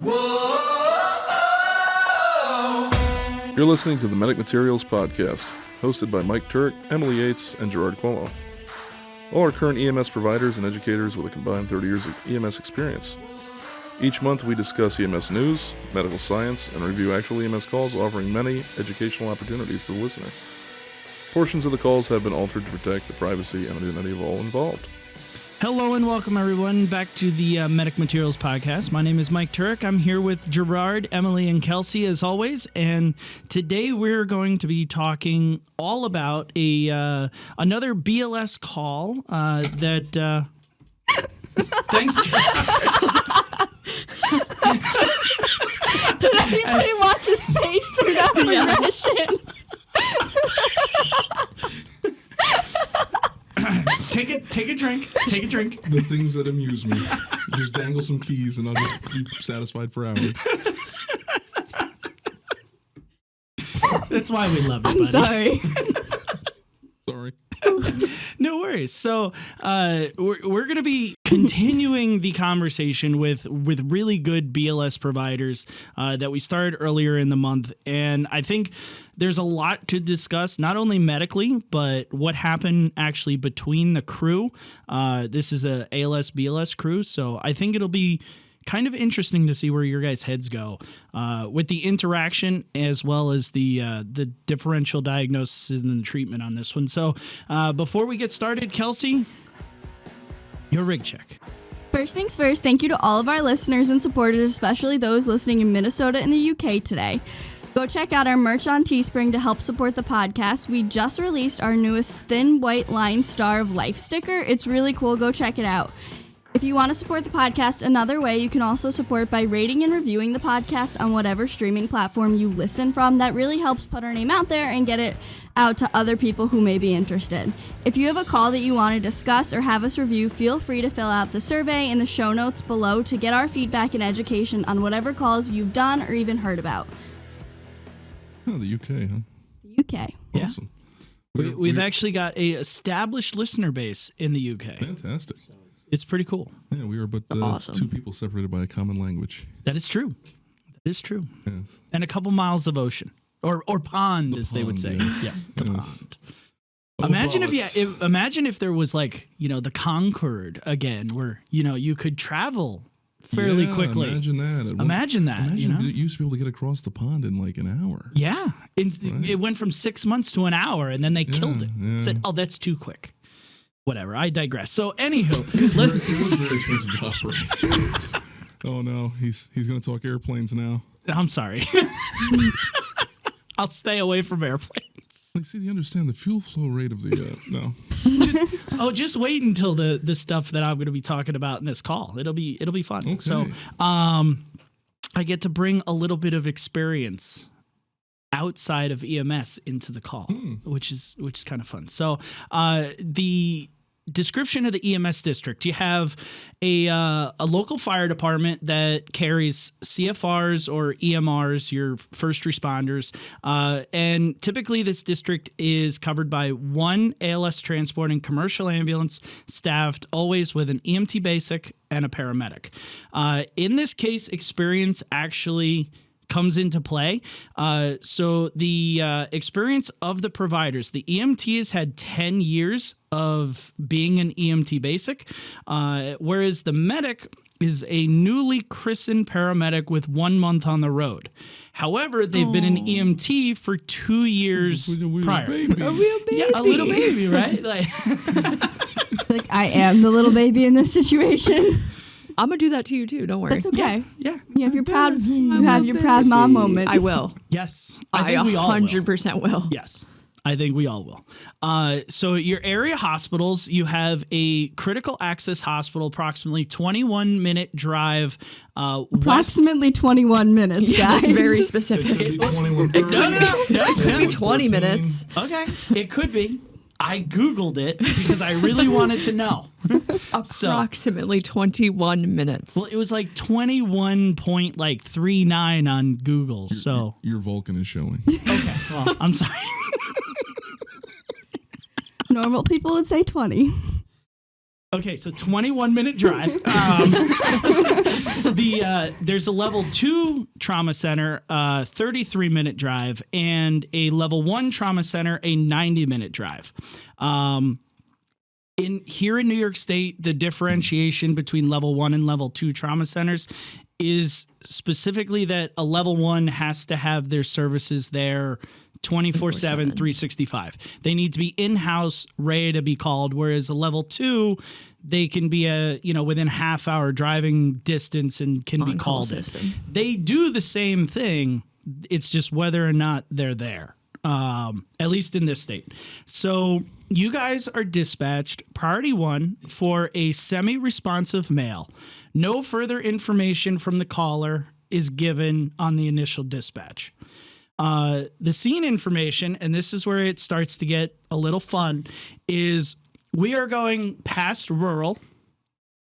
You're listening to the Medic Materials Podcast, hosted by Mike Turk, Emily Yates, and Gerard Cuomo. All are current EMS providers and educators with a combined 30 years of EMS experience. Each month we discuss EMS news, medical science, and review actual EMS calls, offering many educational opportunities to the listener. Portions of the calls have been altered to protect the privacy and identity of all involved. Hello and welcome, everyone, back to the Medic Materials Podcast. My name is Mike Turk. I'm here with Gerard, Emily, and Kelsey, as always. And today we're going to be talking all about another BLS call that... Thanks, Gerard. Did anybody watch his face through that permission? Take a drink. Take a drink. The things that amuse me. Just dangle some keys and I'll just be satisfied for hours. That's why we love it, buddy. I'm sorry. Sorry. No worries. So we're going to be continuing the conversation with really good BLS providers that we started earlier in the month. And I think there's a lot to discuss, not only medically, but what happened actually between the crew. This is a ALS BLS crew. So I think it'll be kind of interesting to see where your guys' heads go with the interaction as well as the differential diagnosis and the treatment on this one. So before we get started, Kelsey, your rig check. First things first, thank you to all of our listeners and supporters, especially those listening in Minnesota and the UK today. Go check out our merch on Teespring to help support the podcast. We just released our newest thin white line Star of Life sticker. It's really cool. Go check it out. If you want to support the podcast another way, you can also support by rating and reviewing the podcast on whatever streaming platform you listen from. That really helps put our name out there and get it out to other people who may be interested. If you have a call that you want to discuss or have us review, feel free to fill out the survey in the show notes below to get our feedback and education on whatever calls you've done or even heard about. Oh, the UK, huh? The UK. Yeah. Awesome. We've actually got a established listener base in the UK. Fantastic. It's pretty cool. Yeah, we are but awesome. two people separated by a common language. That is true. That is true. Yes. And a couple miles of ocean or pond, as they would say. Yes. Yes, the Yes. pond. Oh, Imagine if there was like, the Concorde again, where, you could travel fairly quickly. Imagine that. Imagine that. You used to be able to get across the pond in like an hour. Yeah. It went from 6 months to an hour, and then they killed it. Yeah. Said, oh, that's too quick. Whatever. I digress. So, anywho. It was very expensive to operate. Oh, no. He's going to talk airplanes now. I'm sorry. I'll stay away from airplanes. Like, see, you understand the fuel flow rate of the, no. Just wait until the stuff that I'm going to be talking about in this call. It'll be fun. Okay. So, I get to bring a little bit of experience outside of EMS into the call, which is kind of fun. So, the description of the EMS district: you have a local fire department that carries CFRs or EMRs, your first responders, and typically this district is covered by one ALS transporting commercial ambulance staffed always with an EMT basic and a paramedic. In this case, experience actually comes into play. So the experience of the providers, the EMTs had 10 years of being an EMT basic, whereas the medic is a newly christened paramedic with 1 month on the road. However, they've been an EMT for 2 years prior. Baby. A real baby. Yeah, a little baby, right? Like I am the little baby in this situation. I'm gonna do that to you too. Don't worry. That's okay. Yeah. You have your proud mom moment. I will. Yes. I think we all will. 100% will. Yes. I think we all will. So your area hospitals, you have a critical access hospital, approximately 21-minute drive Approximately 21 minutes, Yeah, guys. that's very specific. It could be 21, No. It could be 20 minutes. Okay. It could be. I Googled it because I really wanted to know. Approximately 21 minutes. Well, it was like 21.39 on Google. So Your Vulcan is showing. okay. Well, I'm sorry. Normal people would say 20. Okay, so 21-minute drive. There's a level 2 trauma center, 33-minute drive, and a level 1 trauma center, a 90-minute drive. Here in New York State, the differentiation between level 1 and level 2 trauma centers is specifically that a level 1 has to have their services there 24/7, 365. They need to be in-house, ready to be called, whereas a level 2, they can be within half-hour driving distance and can be called in. They do the same thing. It's just whether or not they're there, at least in this state. So you guys are dispatched priority 1 for a semi-responsive male. No further information from the caller is given on the initial dispatch. The scene information, and this is where it starts to get a little fun, is we are going past rural,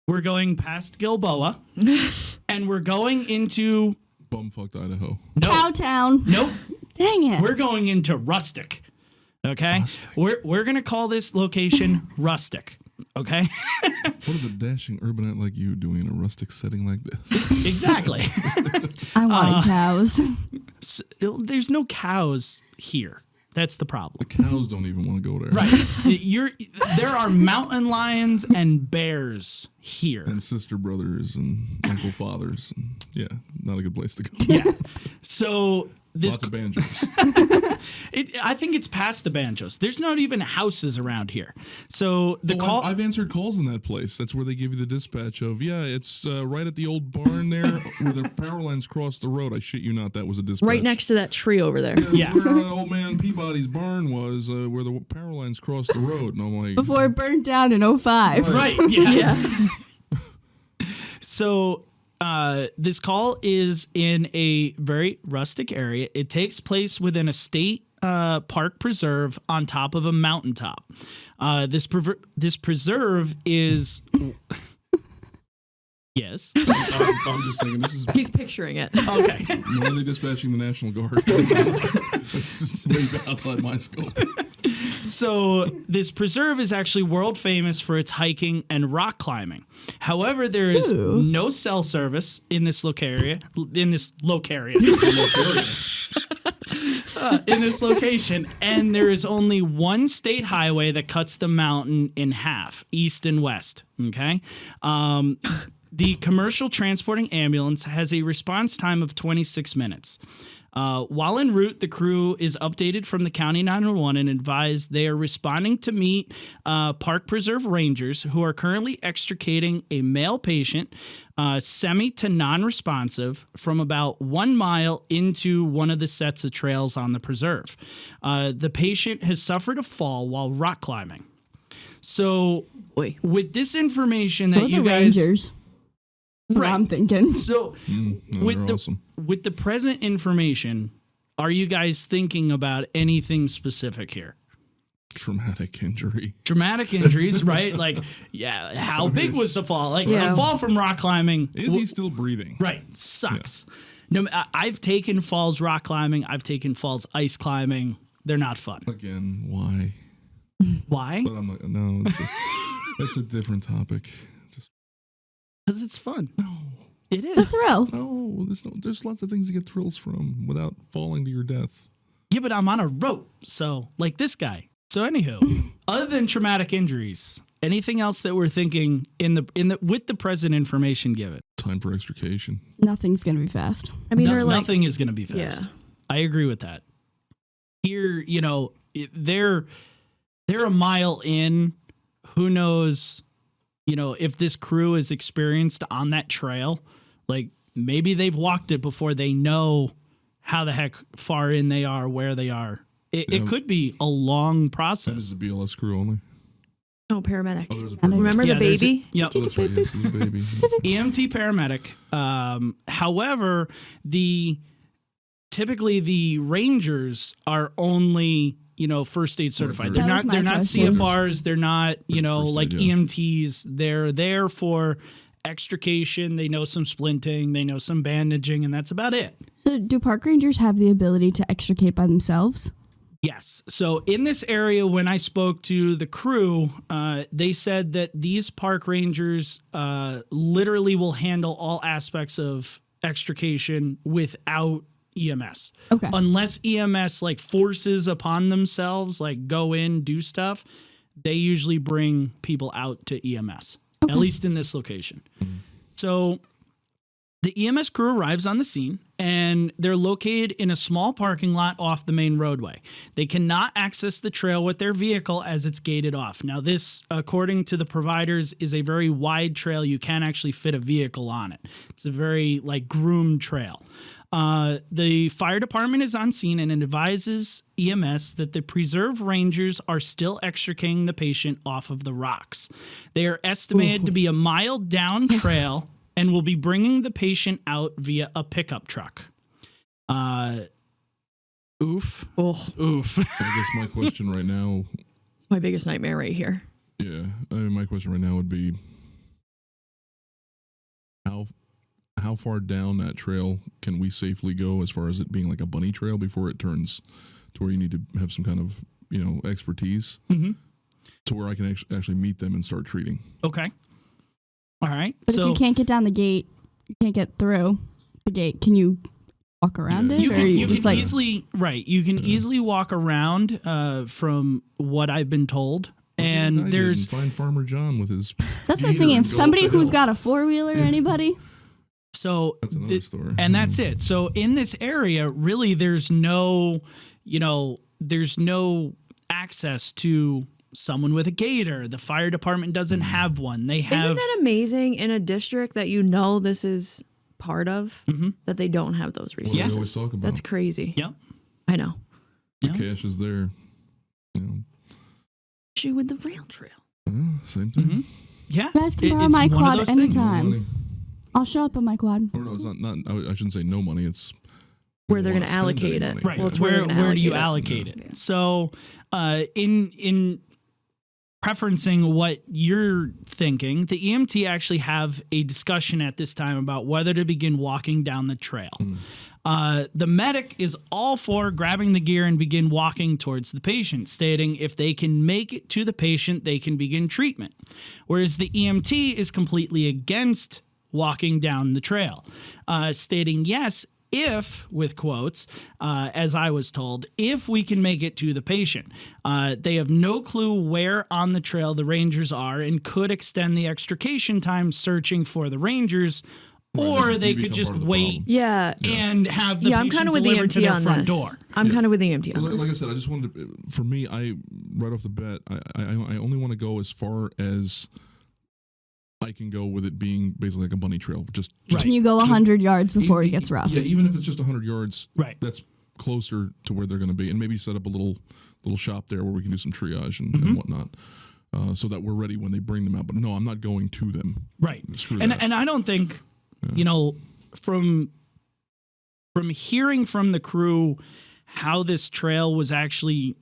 we're going past Gilboa, and we're going into bumfucked Idaho. Cowtown. Nope. Dang it. We're going into rustic. Okay? Rustic. We're going to call this location rustic. Okay? What is a dashing urbanite like you doing in a rustic setting like this? Exactly. I wanted cows. So, there's no cows here. That's the problem. The cows don't even want to go there. Right. There are mountain lions and bears here. And sister brothers and uncle fathers. And yeah, not a good place to go. Yeah. So this Lots of banjos. I think it's past the banjos. There's not even houses around here. So the call. I've answered calls in that place. That's where they give you the dispatch of, it's right at the old barn there where the power lines cross the road. I shit you not, that was a dispatch. Right next to that tree over there. Yeah. Where old man Peabody's barn was, where the power lines crossed the road. And I'm like, Before it burned down in 05. Right. Yeah. Yeah. So this call is in a very rustic area. It takes place within a state park preserve on top of a mountaintop. This preserve is... Yes. I'm just thinking, this is... He's picturing it. Okay. When are they dispatching the National Guard? That's just way outside my scope. So this preserve is actually world famous for its hiking and rock climbing. However, there is no cell service in this location. And there is only one state highway that cuts the mountain in half, east and west. Okay. The commercial transporting ambulance has a response time of 26 minutes. While en route, the crew is updated from the county 911 and advised they are responding to meet park preserve rangers who are currently extricating a male patient, semi to non-responsive, from about 1 mile into one of the sets of trails on the preserve. The patient has suffered a fall while rock climbing. So with this information that you guys... Rangers. That's what I'm thinking. So awesome. With the present information, are you guys thinking about anything specific here? Traumatic injury. Traumatic injuries, right? Like, yeah, how big was the fall? Like, a fall from rock climbing. Is he still breathing? Right. Sucks. Yeah. No, I've taken falls rock climbing. I've taken falls ice climbing. They're not fun. Again, why? Why? But I'm like, no, that's a different topic. Because it's fun. No. It is. A thrill. No, there's lots of things to get thrills from without falling to your death. Yeah, but I'm on a rope, so like this guy. So anywho, other than traumatic injuries, anything else that we're thinking with the present information given? Time for extrication. Nothing's gonna be fast. I mean, nothing is going to be fast. Yeah. I agree with that. Here, they're a mile in. Who knows? If this crew is experienced on that trail, like maybe they've walked it before they know how the heck far in they are, where they are. It could be a long process. That is a BLS crew only. Oh, paramedic. Oh, there's a paramedic. Remember the baby? Yep. Oh, that's right. Yes, the baby. EMT paramedic. However, typically the Rangers are only first aid certified. They're not CFRs. They're not EMTs. They're there for extrication. They know some splinting. They know some bandaging, and that's about it. So do park rangers have the ability to extricate by themselves? Yes. So in this area, when I spoke to the crew, they said that these park rangers literally will handle all aspects of extrication without EMS. Okay. Unless EMS like forces upon themselves, like go in, do stuff, they usually bring people out to EMS, at least in this location. So the EMS crew arrives on the scene and they're located in a small parking lot off the main roadway. They cannot access the trail with their vehicle as it's gated off. Now, this, according to the providers, is a very wide trail. You can actually fit a vehicle on it. It's a very like groomed trail. The fire department is on scene and it advises EMS that the preserve rangers are still extricating the patient off of the rocks. They are estimated to be a mile down trail and will be bringing the patient out via a pickup truck. Oof. Oh, Oof. I guess my question right now, it's my biggest nightmare right here. yeah, I mean, my question right now would be, how far down that trail can we safely go as far as it being like a bunny trail before it turns to where you need to have some kind of, expertise to where I can actually meet them and start treating? Okay. All right. But if you can't get down the gate, you can't get through the gate. Can you walk around it, You or can, you you just can like easily You can easily walk around from what I've been told, and I there's didn't find Farmer John with his. that's what I was meter thinking. and If go somebody up the who's hill. got a 4-wheeler, anybody? so That's another story. and that's it. So in this area, really, there's no access to someone with a gator. The fire department doesn't have one. They have. Isn't that amazing in a district that this is part of, that they don't have those What do resources? we always talk about? That's crazy. Yep. I know. The cash is there. Issue with the rail trail. Same thing. Yeah. You guys can borrow it's my one of quad those things. anytime. Money. I'll show up on my quad. Or no, it's not. I shouldn't say no money. It's Where they're going going to to allocate it. Right. Well, it's where Where do you allocate allocate it? So, in preferencing what you're thinking, the EMT actually have a discussion at this time about whether to begin walking down the trail. The medic is all for grabbing the gear and begin walking towards the patient, stating if they can make it to the patient, they can begin treatment. Whereas the EMT is completely against walking down the trail, stating yes, if, with quotes, as I was told, if we can make it to the patient. They have no clue where on the trail the rangers are and could extend the extrication time searching for the rangers, or they could become just part of the wait problem. Yeah. and have the I'm patient kind of with the delivered to EMT their on front this. door. I'm kind of with the EMT on Like I this. said, I just wanted to. For me, right off the bat, I only want to go as far as I can go with it being basically like a bunny trail. Just Can you go 100 yards before it gets rough? Yeah, even if it's just 100 yards, Right. that's closer to where they're going to be, and maybe set up a little shop there where we can do some triage and whatnot, so that we're ready when they bring them out. But no, I'm not going to them. Right. Screw And that. and I don't think, from hearing from the crew how this trail was actually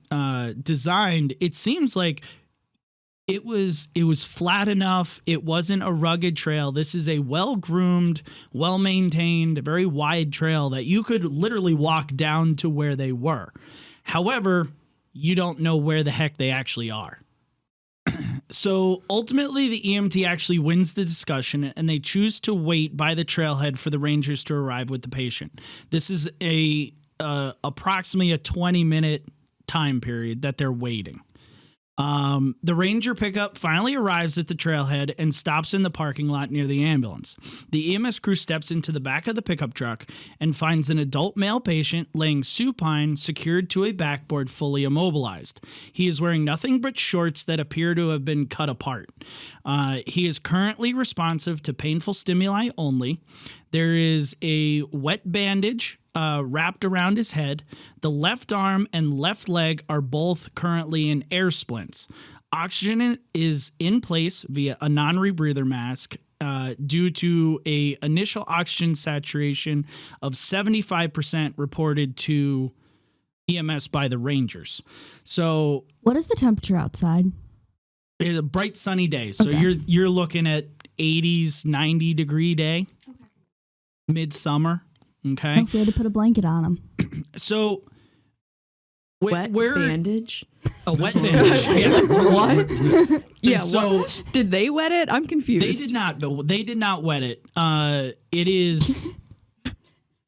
designed, it seems like it was flat enough. It wasn't a rugged trail. This is a well-groomed, well-maintained, very wide trail that you could literally walk down to where they were. However, you don't know where the heck they actually are. So ultimately, the EMT actually wins the discussion, and they choose to wait by the trailhead for the rangers to arrive with the patient. This is approximately a 20-minute time period that they're waiting. The ranger pickup finally arrives at the trailhead and stops in the parking lot near the ambulance. The EMS crew steps into the back of the pickup truck and finds an adult male patient laying supine, secured to a backboard, fully immobilized. He is wearing nothing but shorts that appear to have been cut apart. He is currently responsive to painful stimuli only. There is a wet bandage wrapped around his head. The left arm and left leg are both currently in air splints. Oxygen is in place via a non-rebreather mask due to a initial oxygen saturation of 75% reported to EMS by the Rangers. So What is the temperature outside? it's a bright sunny day. So Okay. you're looking at 80s, 90 degree day, midsummer. Okay. If we had to put a blanket on them. So Wet bandage. A wet bandage. Yeah. What? Yeah. So what? Did they wet it? I'm confused. they did not. They did not wet it. It is.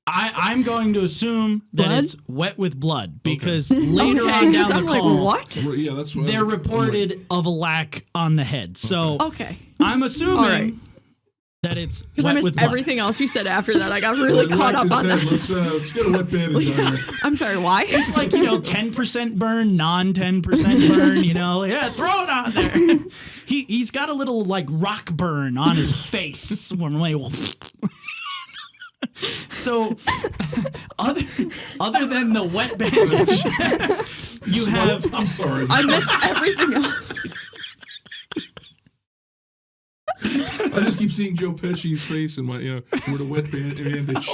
I'm going to assume that Blood? it's wet with blood because later on down I'm the call, what? Yeah, that's what they're reported of a lack on the head. So Okay. I'm assuming All right. that it's Because I wet missed with blood. everything else you said after that. I got really caught up on that. Let's get a wet bandage on here. I'm sorry. Why? It's like, 10% burn, non 10% burn, yeah, throw it on there. He's got a little like rock burn on his face when so other than the wet bandage, you have I'm sorry. I missed everything else. I just keep seeing Joe Pesci's face in my, with a wet bandage.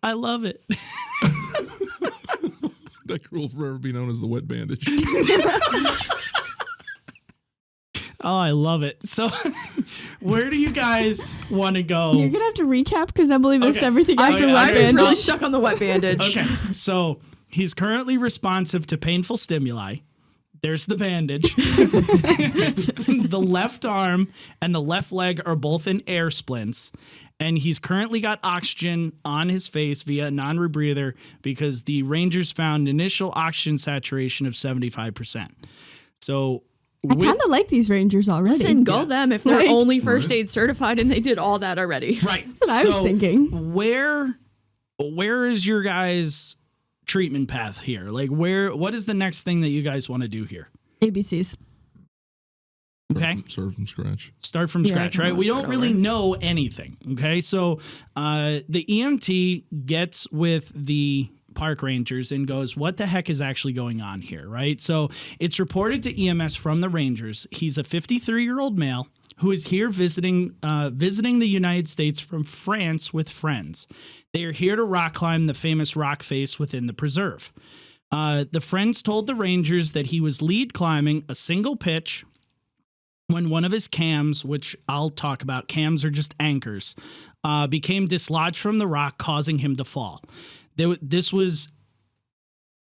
I love it. That girl will forever be known as the wet bandage. Oh, I love it. So, where do you guys want to go? You're gonna have to recap because Emily missed Okay. everything after Okay, wet I was really bandage. stuck on the wet bandage. Okay, so he's currently responsive to painful stimuli. There's the bandage. The left arm and the left leg are both in air splints. And he's currently got oxygen on his face via a non-rebreather because the Rangers found initial oxygen saturation of 75%. So I kind of like these Rangers already. Listen, go them if they're Like- only first aid certified and they did all that already. right. That's what I was thinking. Where is your guys' treatment path here? Like what is the next thing that you guys want to do here? ABCs. Okay. Start from scratch. Start from Yeah, scratch, I right? can We start don't really over. know anything. Okay. So the EMT gets with the park rangers and goes, what the heck is actually going on here? Right. So it's reported to EMS from the Rangers. He's a 53-year-old male who is here visiting the United States from France with friends. They are here to rock climb the famous rock face within the preserve. The friends told the Rangers that he was lead climbing a single pitch when one of his cams, which I'll talk about, cams are just anchors, became dislodged from the rock, causing him to fall. This was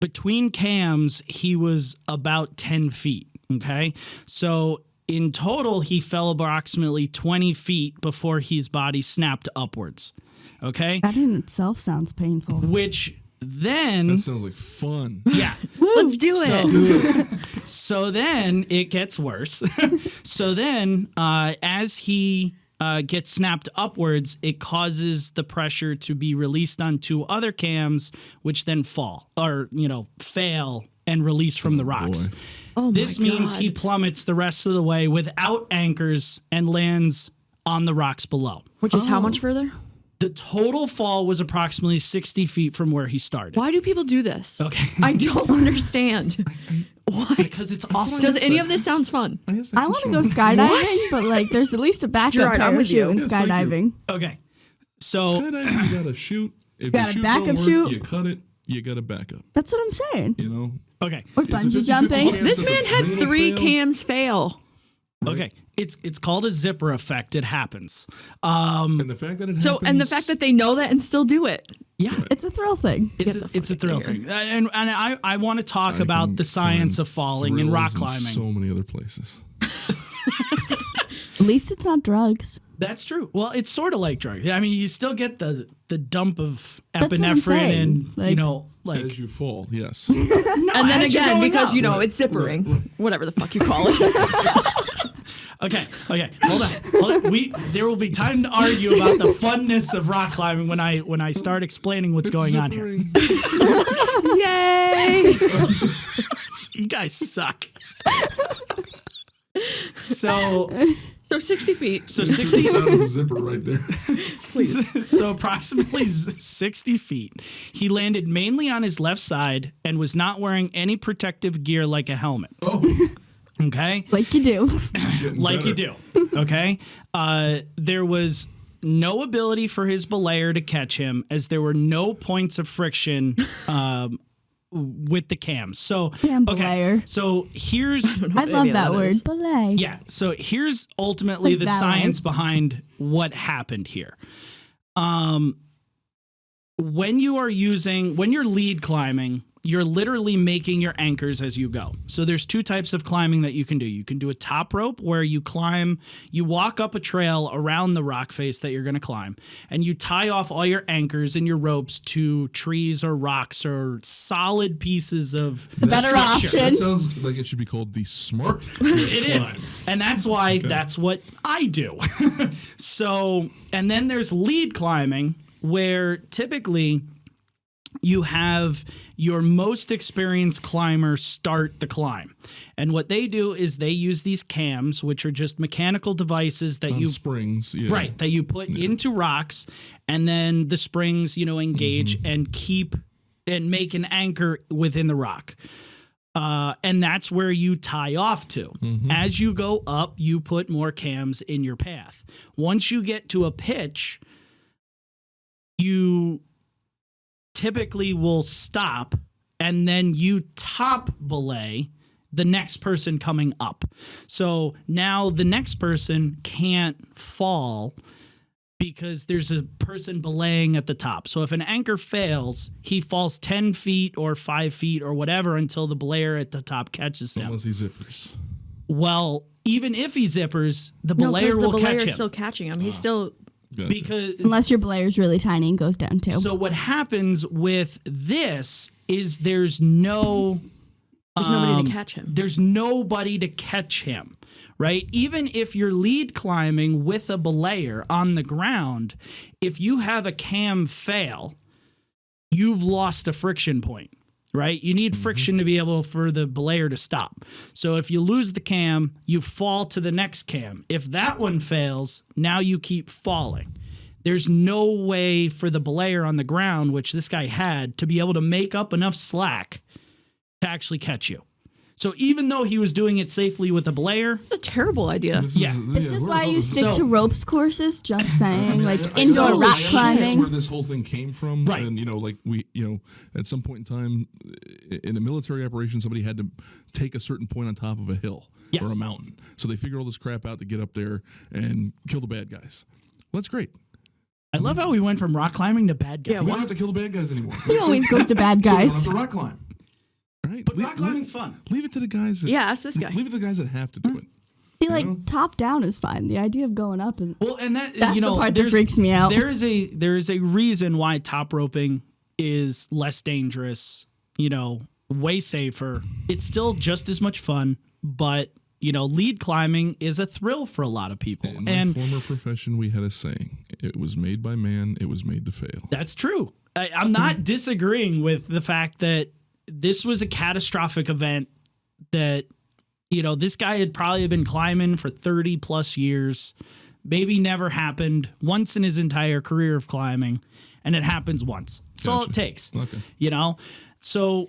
between cams, he was about 10 feet. Okay. So in total, he fell approximately 20 feet before his body snapped upwards. Okay. That in itself sounds painful. Which then, That sounds like fun. yeah. Let's do it. So then it gets worse. So then, as he gets snapped upwards, it causes the pressure to be released on two other cams, which then fall or, fail and release from the rocks. Boy. Oh This my means God. he plummets the rest of the way without anchors and lands on the rocks below. Which is how much further? The total fall was approximately 60 feet from where he started. Why do people do this? Okay. I don't understand. Why? Because it's awesome. Does any of this sounds fun? I want to go skydiving, but there's at least a backup Gerard, I'm with parachute you. in Yes, thank you. skydiving. Okay. So Skydiving, you gotta shoot. If Got a the chute backup don't work, chute? you cut it. You got a backup. That's what I'm saying. okay. Or It's a bungee 50-50 jumping. chance This that man the had plane will 3 fail. cams fail. Okay. It's called a zipper effect. It happens. And the fact that it So, happens, and the fact that they know that and still do it. Yeah. It's a thrill thing. It's a thrill thing. And I want to talk about can the science find of falling and rock thrills in climbing. so many other places. At least it's not drugs. That's true. Well, it's sort of like drugs. I mean, you still get the dump of That's what I'm epinephrine saying. and, Like- As you fall, yes. And then as you're again, going because, up. it's zippering. Whatever the fuck you call it. Okay. Hold on. There will be time to argue about the funness of rock climbing when I start explaining what's going on here. Yay! You guys suck. So So 60 feet. 60 Sound of a zipper right there. Please. So approximately 60 feet. He landed mainly on his left side and was not wearing any protective gear like a helmet. Oh, Okay? Like you do. getting Like better. you do. Okay? There was no ability for his belayer to catch him as there were no points of friction with the cams. So, Damn belayer. So here's... I love that word. is. Belay. Yeah. So here's ultimately Like the ballet. science behind what happened here. when you're lead climbing, you're literally making your anchors as you go. So there's two types of climbing that you can do. You can do a top rope where you walk up a trail around the rock face that you're going to climb, and you tie off all your anchors and your ropes to trees or rocks or solid pieces of the better structure. option. That sounds like it should be called the smart. It is. And that's why that's what I do. So, and then there's lead climbing where typically you have your most experienced climber start the climb. And what they do is they use these cams, which are just mechanical devices that On springs, yeah. Right, that you put into rocks, and then the springs, engage and keep and make an anchor within the rock. And that's where you tie off to. As you go up, you put more cams in your path. Once you get to a pitch, you typically will stop, and then you top belay the next person coming up. So now the next person can't fall because there's a person belaying at the top. So if an anchor fails, he falls 10 feet or 5 feet or whatever until the belayer at the top catches him. Unless he zippers. Well, even if he zippers, the belayer will the catch belayer's him. still catching him. He's still... Gotcha. Because Unless your belayer's really tiny and goes down too. so what happens with this is there's nobody to catch him. There's nobody to catch him, right? Even if you're lead climbing with a belayer on the ground, if you have a cam fail, you've lost a friction point, right? You need friction to be able for the belayer to stop. So if you lose the cam, you fall to the next cam. If that one fails, now you keep falling. There's no way for the belayer on the ground, which this guy had, to be able to make up enough slack to actually catch you. So even though he was doing it safely with the belayer, It's a terrible idea. This is why you stick So- to ropes courses, just saying, like I indoor understand rock where climbing. this whole thing came from, Right. And at some point in time in a military operation, somebody had to take a certain point on top of a hill Yes. or a mountain. So they figure all this crap out to get up there and kill the bad guys. Well, that's great. I love how we went from rock climbing to bad guys. Yeah, We don't have to kill the bad guys anymore. He always goes to bad So we don't guys. have to rock climb. Right? But rock climbing's fun. Leave it to the guys. That, Yeah, ask this guy. Leave it to the guys that have to do it. See, like top down is fine. The idea of going up and Well, and that's the part that there's- freaks me out. There is a reason why top roping is less dangerous, way safer. It's still just as much fun, but lead climbing is a thrill for a lot of people. In my former profession, we had a saying: "It was made by man. It was made to fail." That's true. I'm not disagreeing with the fact that this was a catastrophic event that, this guy had probably been climbing for 30 plus years, maybe never happened once in his entire career of climbing, and it happens once. That's all it Gotcha. takes. Okay. So,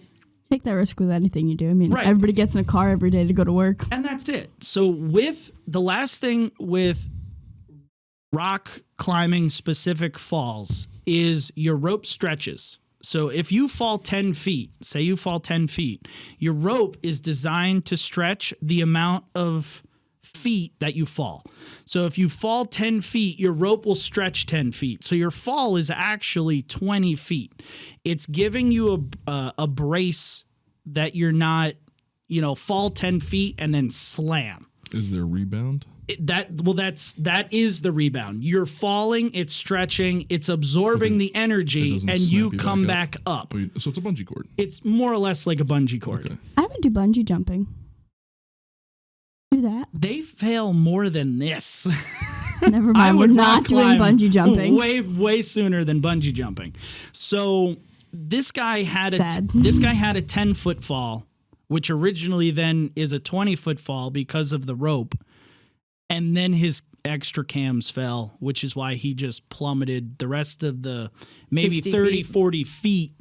take that risk with anything you do. I mean, Right. everybody gets in a car every day to go to work. and that's it. So with the last thing with rock climbing specific falls is your rope stretches. So if you fall 10 feet, say you fall 10 feet, your rope is designed to stretch the amount of feet that you fall. So if you fall 10 feet, your rope will stretch 10 feet. So your fall is actually 20 feet. It's giving you a brace that you're not, fall 10 feet and then slam. Is there rebound? That is the rebound. You're falling, it's stretching, it's absorbing the energy, doesn't and snap you you come back back up. So it's a bungee cord. It's more or less like a bungee cord. Okay. I would do bungee jumping. Do that. They fail more than this. Never I mind. We're would not rock doing climb bungee jumping. way sooner than bungee jumping. So this guy had a Sad. 10-foot fall, which originally then is a 20-foot fall because of the rope. And then his extra cams fell, which is why he just plummeted the rest of the maybe 60 30, feet. 40 feet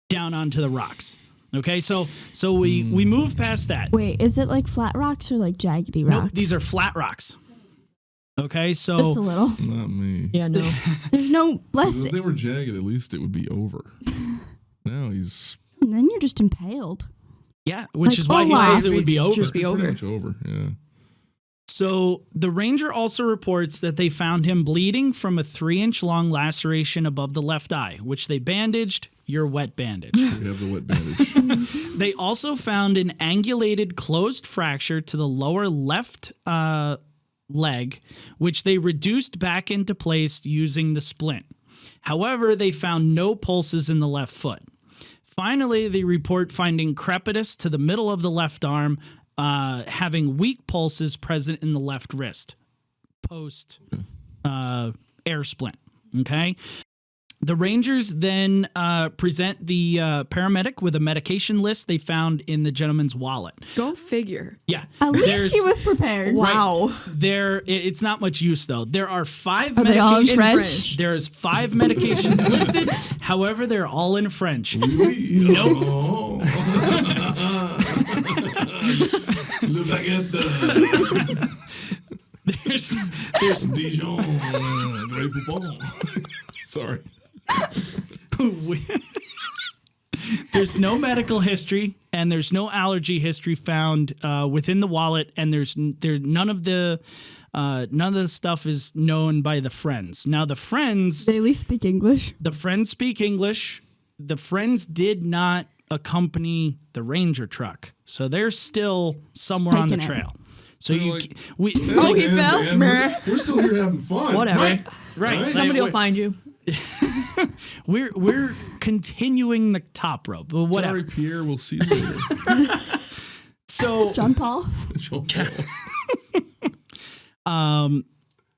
down onto the rocks. Okay, so we move past that. Wait, is it like flat rocks or like jaggedy Nope, rocks? these are flat rocks. Okay, just a so little. Not me. Yeah, no. There's no less. If they were jagged, at least it would be over. Now he's And then you're just impaled. yeah, which Like, is why oh, he wow. says it would be over. Just be pretty over. much over. Yeah. So the ranger also reports that they found him bleeding from a 3-inch long laceration above the left eye, which they bandaged. Your wet bandage. We have the wet bandage. They also found an angulated closed fracture to the lower left leg, which they reduced back into place using the splint. However, they found no pulses in the left foot. Finally, they report finding crepitus to the middle of the left arm, having weak pulses present in the left wrist post air splint. Okay. The Rangers then present the paramedic with a medication list they found in the gentleman's wallet. Go figure. Yeah. At least he was prepared. Wow. It's not much use though. There are 5 Are they all in medications. French? There's 5 medications listed. However, they're all in French. Nope. Le baguette. There's Dijon. Grey Poupon. Sorry. There's no medical history and there's no allergy history found within the wallet, and none of the stuff is known by the friends. Now the friends, They at least speak English. the friends speak English. The friends did not accompany the ranger truck, so they're still somewhere on the Taking it. trail. So They're you like, we Oh, he fell? We're still here having fun. Whatever. right. Somebody will Like, find you. we're continuing the top rope, but whatever. Sorry, Pierre. We'll see you later. So John Paul.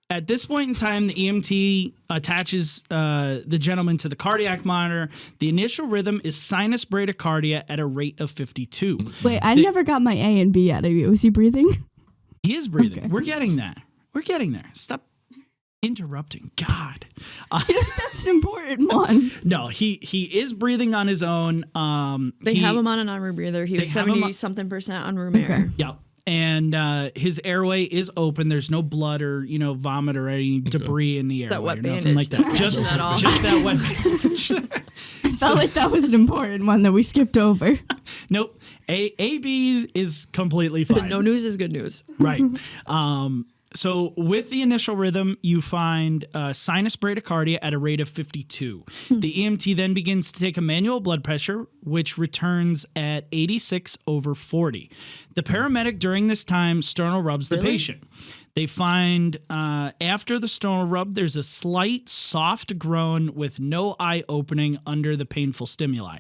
at this point in time, the EMT attaches the gentleman to the cardiac monitor. The initial rhythm is sinus bradycardia at a rate of 52. Wait, I never got my A and B out of you. Was he breathing? He is breathing. Okay. We're getting that. We're getting there. Stop interrupting. God. That's an important one. No, he is breathing on his own. They have him on an armor breather. He was They have him 70-something% on room air. Yep. And his airway is open. There's no blood or vomit or any debris in the airway. That wet or nothing bandage like that. that's Just catching that all. just that wet bandage. Felt like that was an important one that we skipped over. Nope. AB is completely fine. No news is good news. Right. So with the initial rhythm, you find sinus bradycardia at a rate of 52. The EMT then begins to take a manual blood pressure, which returns at 86/40. The paramedic during this time sternal rubs the patient. They find after the sternal rub, there's a slight soft groan with no eye opening under the painful stimuli.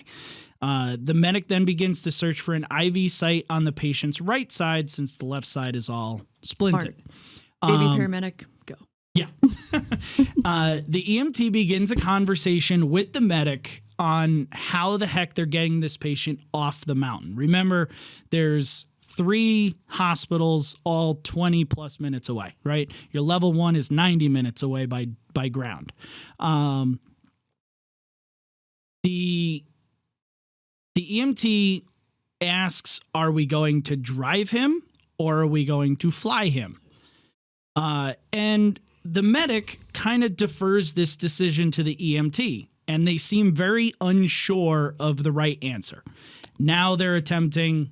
The medic then begins to search for an IV site on the patient's right side, since the left side is all splinted. Baby paramedic, go. Yeah. The EMT begins a conversation with the medic on how the heck they're getting this patient off the mountain. Remember, there's 3 hospitals all 20 plus minutes away, right? Your level 1 is 90 minutes away by ground. The EMT asks, are we going to drive him or are we going to fly him? And the medic kind of defers this decision to the EMT, and they seem very unsure of the right answer. Now they're attempting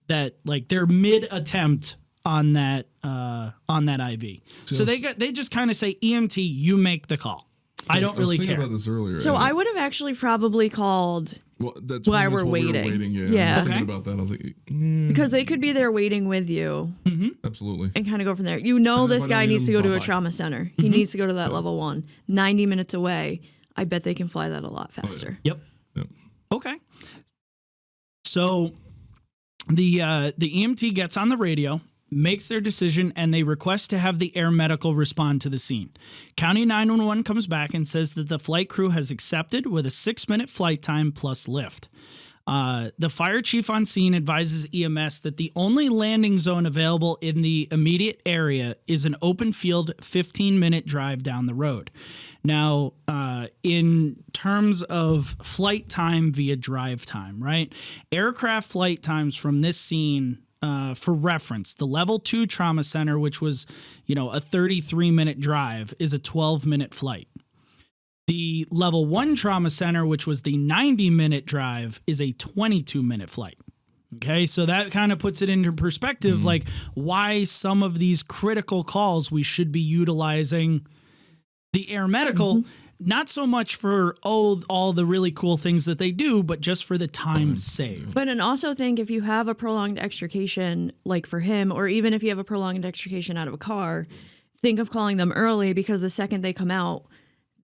that, like they're mid attempt on that IV. So they just kind of say, EMT, you make the call. I don't really care. about this earlier. So I would have actually probably called Well, that's while that's we're what we waiting. Yeah, I Yeah. was thinking Okay. about that. I was like, because they could be there waiting with you absolutely. and kind of go from there. You know, this when I guy need needs to him, go to a bye-bye. trauma center. He needs to go to that level 1. 90 minutes away. I bet they can fly that a lot faster. Yep. Yep. Okay. So the EMT gets on the radio, makes their decision, and they request to have the air medical respond to the scene. County 911 comes back and says that the flight crew has accepted with a 6-minute flight time plus lift. The fire chief on scene advises EMS that the only landing zone available in the immediate area is an open field 15-minute drive down the road. Now, in terms of flight time via drive time, right? Aircraft flight times from this scene, for reference, the level 2 trauma center, which was, a 33-minute drive, is a 12-minute flight. The level 1 trauma center, which was the 90-minute drive, is a 22-minute flight. Okay, so that kind of puts it into perspective, like why some of these critical calls we should be utilizing the air medical, not so much for all the really cool things that they do, but just for the time saved. But and also think if you have a prolonged extrication, like for him, or even if you have a prolonged extrication out of a car, think of calling them early because the second they come out,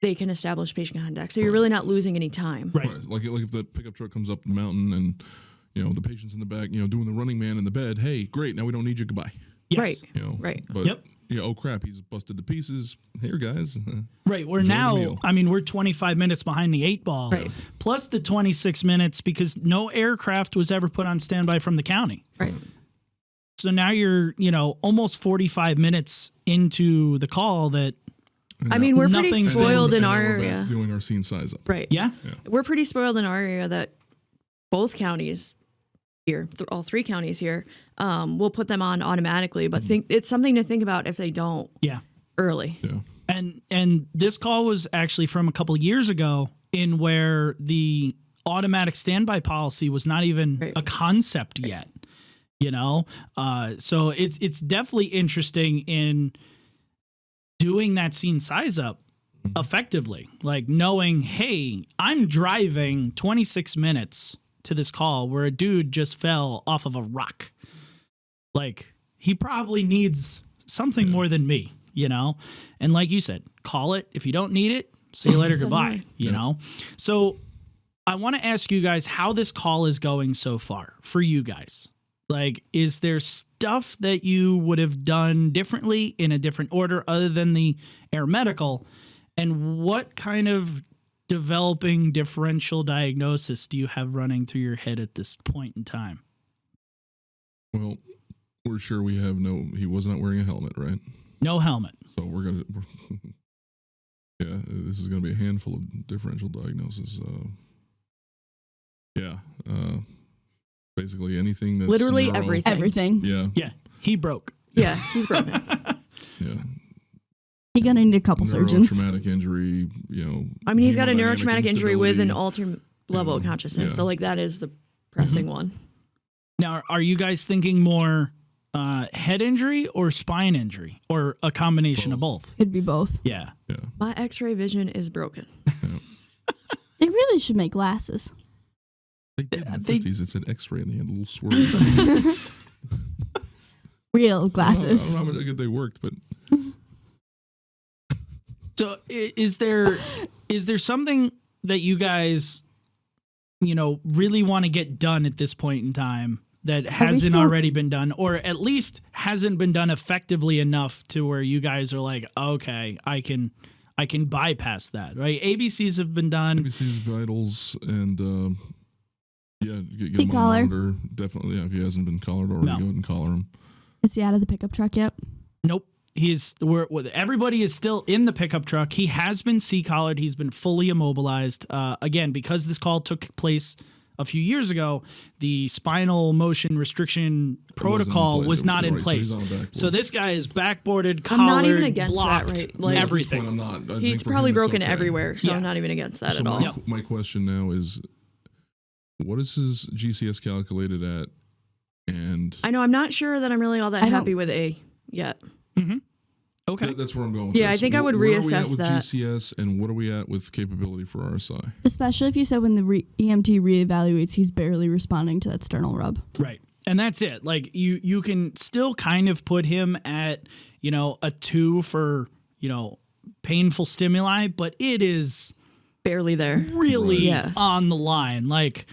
they can establish patient contact. So you're really not losing any time. Right. Like if the pickup truck comes up the mountain and the patient's in the back, doing the running man in the bed. Hey, great, now we don't need you. Goodbye. Yes. Right. Right. But oh crap, he's busted to pieces. Here, guys. Right. We're Enjoy the now, meal. we're 25 minutes behind the 8 ball, Right. plus the 26 minutes because no aircraft was ever put on standby from the county. Right. So now you're, almost 45 minutes into the call that, I mean, we're pretty Nothing's spoiled in And our now we're back area. doing our scene size up. Right. yeah. We're pretty spoiled in our area that both counties here, all 3 counties here, will put them on automatically. But it's something to think about if they don't Yeah. early. Yeah. And this call was actually from a couple of years ago in where the automatic standby policy was not even Right. a concept yet, so it's definitely interesting in doing that scene size up effectively, like knowing, hey, I'm driving 26 minutes to this call where a dude just fell off of a rock. Like he probably needs something more than me, and like you said, call it. If you don't need it, see you later. Goodbye, So I want to ask you guys how this call is going so far for you guys. Like, is there stuff that you would have done differently in a different order other than the air medical? And what kind of developing differential diagnosis do you have running through your head at this point in time? Well, we're sure he was not wearing a helmet, right? No helmet. So this is going to be a handful of differential diagnosis. Basically anything that's Literally everything. Everything. Yeah. Yeah, he broke. Yeah, he's broken. Yeah. You're gonna need a couple surgeons. Traumatic injury, I mean, he's got a hemodynamic neurotraumatic injury with an instability. altered level of consciousness. Yeah. So, like, that is the pressing one. Now, are you guys thinking more head injury or spine injury or a combination of both? Could be both. Yeah. Yeah. My x-ray vision is broken. They really should make glasses. They did in the 50s. It said X-ray and they had little swirls. Real I glasses. don't know how good they worked, but So is there something that you guys, really want to get done at this point in time that hasn't still- already been done, or at least hasn't been done effectively enough to where you guys are like, okay, I can bypass that, right? ABCs have been done. ABC's vitals and get The him collar. on monitor. Definitely, if he hasn't been collared already, No. go ahead and collar him. Is he out of the pickup truck yet? Nope. Everybody is still in the pickup truck. He has been C-collared. He's been fully immobilized. Again, because this call took place a few years ago, the spinal motion restriction protocol was not in Right, place. so he's on a backboard. So this guy is backboarded, I'm not even collared, against blocked, that, right? Like, At this point, everything. I'm not. I think He's for probably him, it's broken okay. everywhere, so Yeah. I'm not even against that So at all. my question now is, what is his GCS calculated at? And I know I'm not sure that I'm really all that I don't- happy with A yet. Okay. that's where I'm going with Yeah, I this. think I would Where are we reassess at with that. GCS and what are we at with capability for RSI? Especially if you said when the EMT reevaluates, he's barely responding to that sternal rub. Right. And that's it. Like you can still kind of put him at, a 2 for, painful stimuli, but it is Barely there. really Yeah. on the line. Like,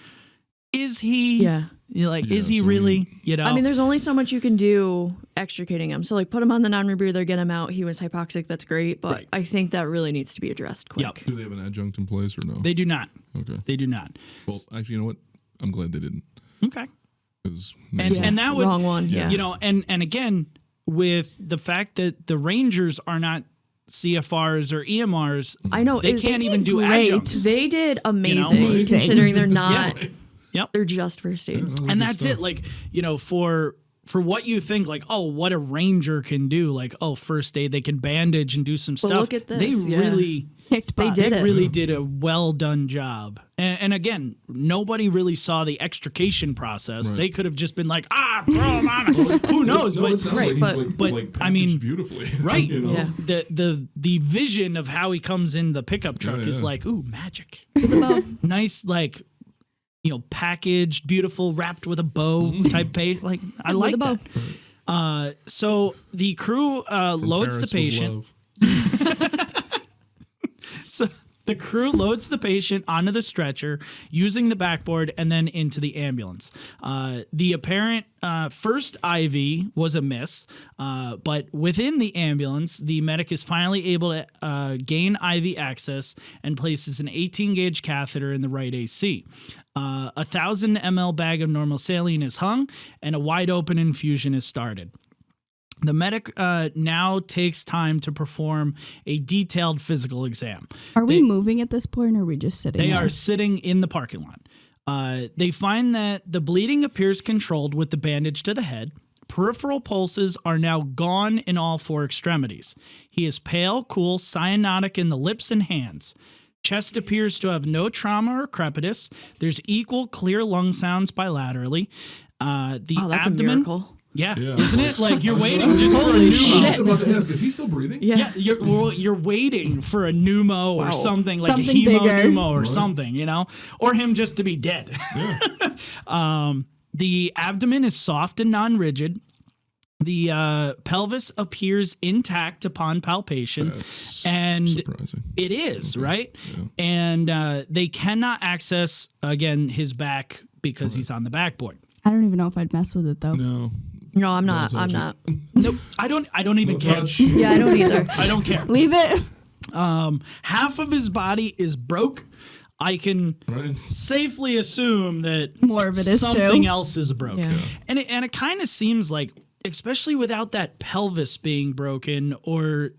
is he? Yeah. Is he so really? I mean, there's only so much you can do extricating him. So, like, put him on the non-rebreather, get him out. He was hypoxic. That's great. But Right. I think that really needs to be addressed quick. Yep. Do they have an adjunct in place or no? They do not. Okay. They do not. Well, actually, you know what? I'm glad they didn't. Okay. 'Cause And Yeah. and that would Wrong one. Yeah. and again, with the fact that the Rangers are not CFRs or EMRs, I know. they is- can't even do great. adjuncts. They did amazing, Amazing. considering they're not. Yep. They're just first aid. Yeah, no, And good that's stuff. it. Like, for what you think, like, oh, what a ranger can do, like, oh, first aid, they can bandage and do some But stuff. look at this, They really, Kicked butt. did it. really did a well done job. And again, nobody really saw the extrication process. Right. They could have just been like, throw him on. Who knows? No, it But sounds right, like he's but- like I mean, packaged beautifully. right. You know? Yeah. The vision of how he comes in the pickup truck is yeah. like, ooh, magic. Nice, like, packaged, beautiful, wrapped with a bow type page. Like, I like a bow. that. So the crew loads the Paris with patient. love. So the crew loads the patient onto the stretcher using the backboard and then into the ambulance. The apparent first IV was a miss, but within the ambulance, the medic is finally able to gain IV access and places an 18 gauge catheter in the right AC. 1,000 ml bag of normal saline is hung and a wide open infusion is started. The medic now takes time to perform a detailed physical exam. Are we moving at this point, or are we just sitting They there? are sitting in the parking lot. They find that the bleeding appears controlled with the bandage to the head. Peripheral pulses are now gone in all 4 extremities. He is pale, cool, cyanotic in the lips and hands. Chest appears to have no trauma or crepitus. There's equal clear lung sounds bilaterally. The Oh, that's abdomen, a miracle. yeah, Yeah. isn't it? Like you're waiting just for a Holy pneumo. shit. I was about to ask, is he still breathing? Yeah. Yeah, you're waiting for a pneumo or Wow. something like Something a hemo bigger. pneumo or something, or him just to be dead. The abdomen is soft and non-rigid. The pelvis appears intact upon palpation, That's and surprising. it is right. Yeah. And they cannot access again his back because he's on the backboard. I don't even know if I'd mess with it though. No. No, I'm not. Don't I'm touch not. Nope, I don't even care. Touch. Yeah, I don't either. I don't care. Leave it. Half of his body is broke. I can Right. safely assume that More of it is something too. else is broken. Yeah. And it kind of seems like, especially without that pelvis being broken or,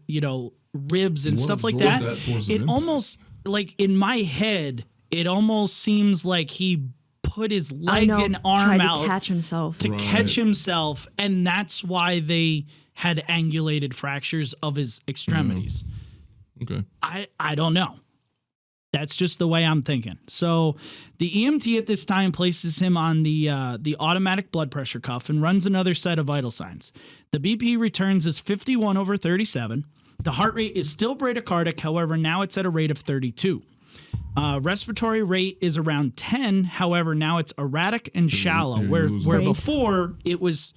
ribs and What stuff like absorbed that, that force of it impact? almost, like in my head, it almost seems like he put his I leg know. and arm Tried out to catch himself. to Right. catch himself, and that's why they had angulated fractures of his extremities. Okay. I don't know. That's just the way I'm thinking. So the EMT at this time places him on the automatic blood pressure cuff and runs another set of vital signs. The BP returns as 51/37. The heart rate is still bradycardic, however, now it's at a rate of 32. Respiratory rate is around 10, however, now it's erratic and shallow, yeah, you're where losing Great. before it was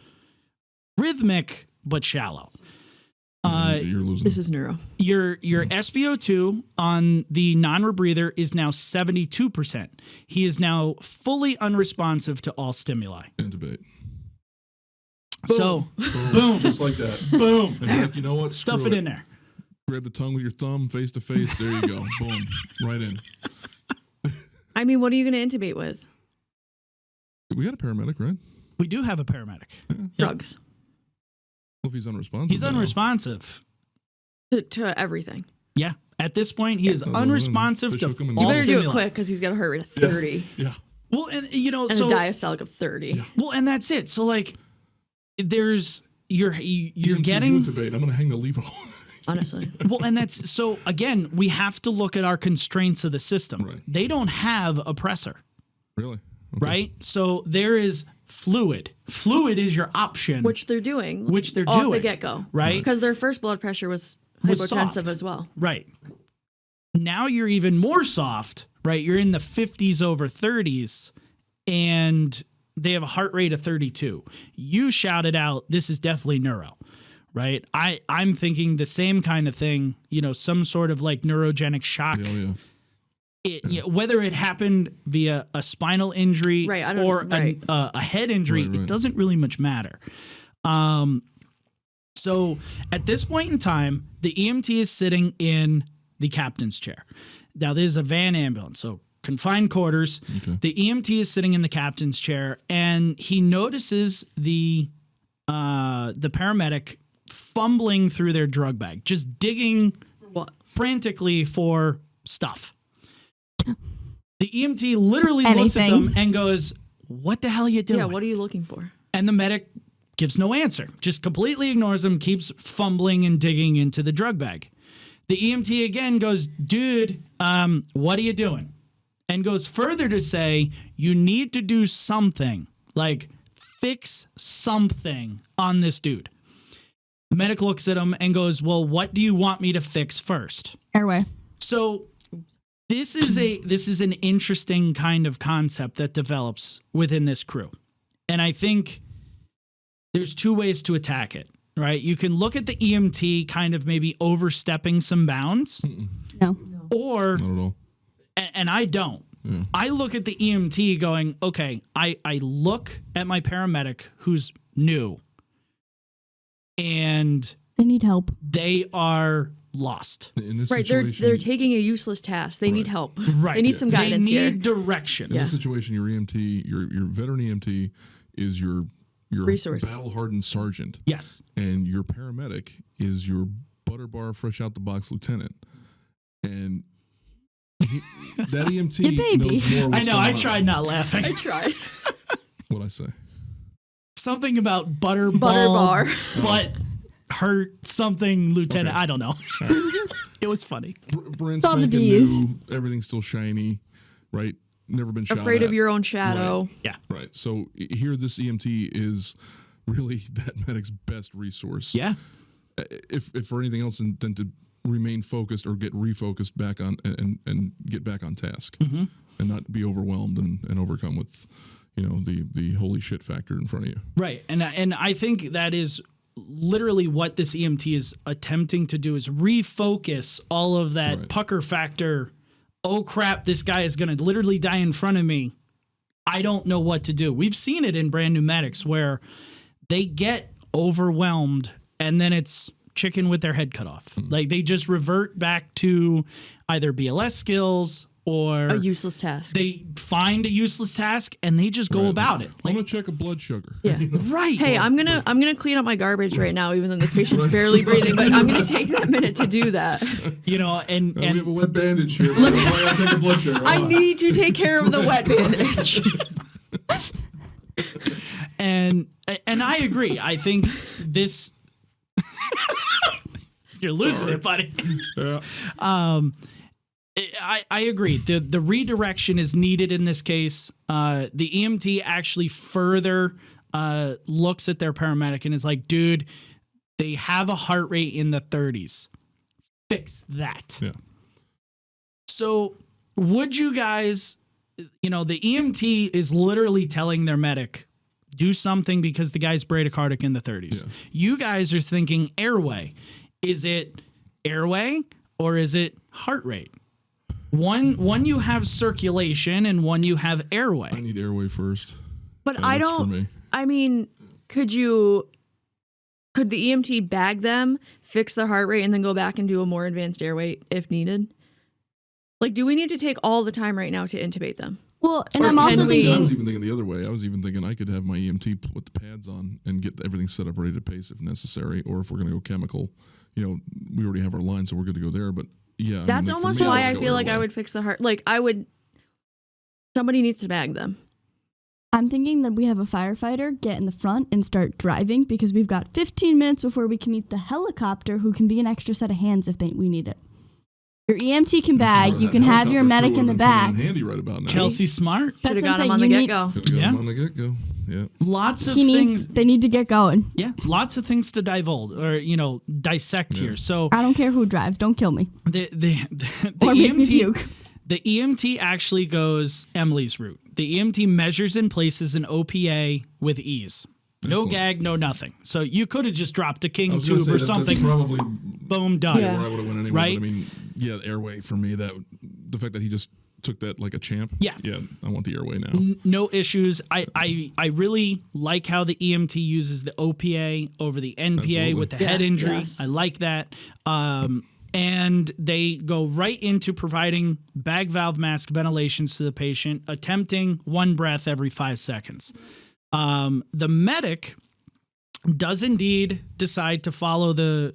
rhythmic but shallow. You're losing. This is neuro. Your SpO2 on the non-rebreather is now 72%. He is now fully unresponsive to all stimuli. Intubate. So, Boom. Just like that. boom, And you're like, you know what? stuff Screw it in there. Grab the tongue with your thumb, face to face. There you go. Boom. Right in. I mean, what are you going to intubate with? We got a paramedic, right? We do have a paramedic. Yep. Drugs. Well, if he's unresponsive. He's then unresponsive. To everything. Yeah. At this point, he is Yeah. unresponsive Fish to hook him and all You better do stimuli. it quick because he's got a heart rate of 30 Yeah. Well, and and so a diastolic of 30. well, and that's it. So like, there's you're EMT getting intubate. I'm going to hang the levo. Honestly. well, and that's so again, we have to look at our constraints of the system. Right. They don't have a pressor, Really? Okay. right? So there is fluid. Fluid is your option, Which they're doing. Which they're off doing. the get-go. Right. Because their first blood pressure was Was hypotensive soft. as well. right. Now you're even more soft, right? You're in the 50s over 30s, and they have a heart rate of 32. You shouted out, "This is definitely neuro." Right. I'm thinking the same kind of thing, some sort of like neurogenic shock. Yeah, yeah. Whether it happened via a spinal injury Right, I don't- or right. a head injury, Right, it right. doesn't really much matter. So at this point in time, the EMT is sitting in the captain's chair. Now, this is a van ambulance, so confined quarters. Okay. The EMT is sitting in the captain's chair, and he notices the paramedic fumbling through their drug bag, just digging What? frantically for stuff. The EMT literally looks at Anything. them and goes, "What the hell are you doing?" Yeah, what are you looking for? And the medic gives no answer, just completely ignores him, keeps fumbling and digging into the drug bag. The EMT again goes, dude, what are you doing? And goes further to say, you need to do something, like fix something on this dude. The medic looks at him and goes, well, what do you want me to fix first? Airway. So this is an interesting kind of concept that develops within this crew. And I think there's two ways to attack it, right? You can look at the EMT kind of maybe overstepping some bounds. No. Or, Not at all. and I don't. Yeah. I look at the EMT going, okay, I look at my paramedic who's new and They need help. they are lost. In this Right, situation, they're taking a useless task. They need help. Right. They need some guidance They need here. direction. in this situation, your EMT, your veteran EMT is your Resource. battle-hardened sergeant, Yes. and your paramedic is your butter bar, fresh out the box lieutenant, and that EMT Your baby. knows more. I What's know. going I on. tried not laughing. I tried. What'd I say? Something about butter Butter bar. but hurt something lieutenant. Okay. I don't know. It was funny. Brand all the spanking bees. new, everything's still shiny, right? Never been shot Afraid at. of your own shadow. Yeah. Right. So here, this EMT is really that medic's best resource. Yeah. If for anything else than to remain focused or get refocused back on and get back on task and not be overwhelmed and overcome with, the holy shit factor in front of you. Right. And I think that is literally what this EMT is attempting to do is refocus all of that Right. pucker factor. Oh crap, this guy is going to literally die in front of me. I don't know what to do. We've seen it in brand new medics where they get overwhelmed and then it's chicken with their head cut off. Like they just revert back to either BLS skills or A useless task. they find a useless task and they just go Right. about it. I'm gonna check a blood sugar. Yeah. Right. Hey, I'm gonna clean up my garbage right now, even though this patient's barely breathing. But I'm gonna take that minute to do that. And We have a wet bandage here. Why don't I take a blood sugar? I need to take care of the wet bandage. and I agree. I think this you're losing it, buddy. Yeah. I agree. The redirection is needed in this case. The EMT actually further looks at their paramedic and is like, dude, they have a heart rate in the 30s. Fix that. Yeah. So would you guys, the EMT is literally telling their medic, do something because the guy's bradycardic in the 30s. Yeah. You guys are thinking airway. Is it airway or is it heart rate? One you have circulation and one you have airway. I need airway first. But And I that's for don't. me. I mean, could the EMT bag them, fix their heart rate, and then go back and do a more advanced airway if needed? Like, do we need to take all the time right now to intubate them? Well, and Or I'm also can we- I thinking, was even thinking the other way. I was even thinking I could have my EMT put the pads on and get everything set up ready to pace if necessary, or if we're going to go chemical, we already have our line, so we're good to go there. But yeah, That's for almost me, why would I go feel like I airway. would fix the heart. Like, somebody needs to bag them. I'm thinking that we have a firefighter get in the front and start driving because we've got 15 minutes before we can meet the helicopter who can be an extra set of hands if we need it. Your EMT can bag, you can have your medic in the back. Handy right about now. Kelsey Smart. Should have That's what got I'm them on saying, the you get go. Could've got Yeah. him on the get-go. Yeah. Lots of He things. needs, they need to get going. Yeah, lots of things to divulge or dissect here. So I don't care who drives, don't kill me. the Or make me EMT puke. the EMT actually goes Emily's route. The EMT measures and places an OPA with ease. No Excellent. gag, no nothing. So you could have just dropped a I king was gonna tube say or that's something. probably Boom, done. Yeah. where I would have went anyway. Right? But I mean, yeah, airway for me. The fact that he just took that like a champ. Yeah. Yeah, I want the airway now. No issues. I really like how the EMT uses the OPA over the NPA Absolutely. with the head Yeah, injury. yes. I like that. And they go right into providing bag valve mask ventilations to the patient, attempting one breath every 5 seconds. The medic does indeed decide to follow the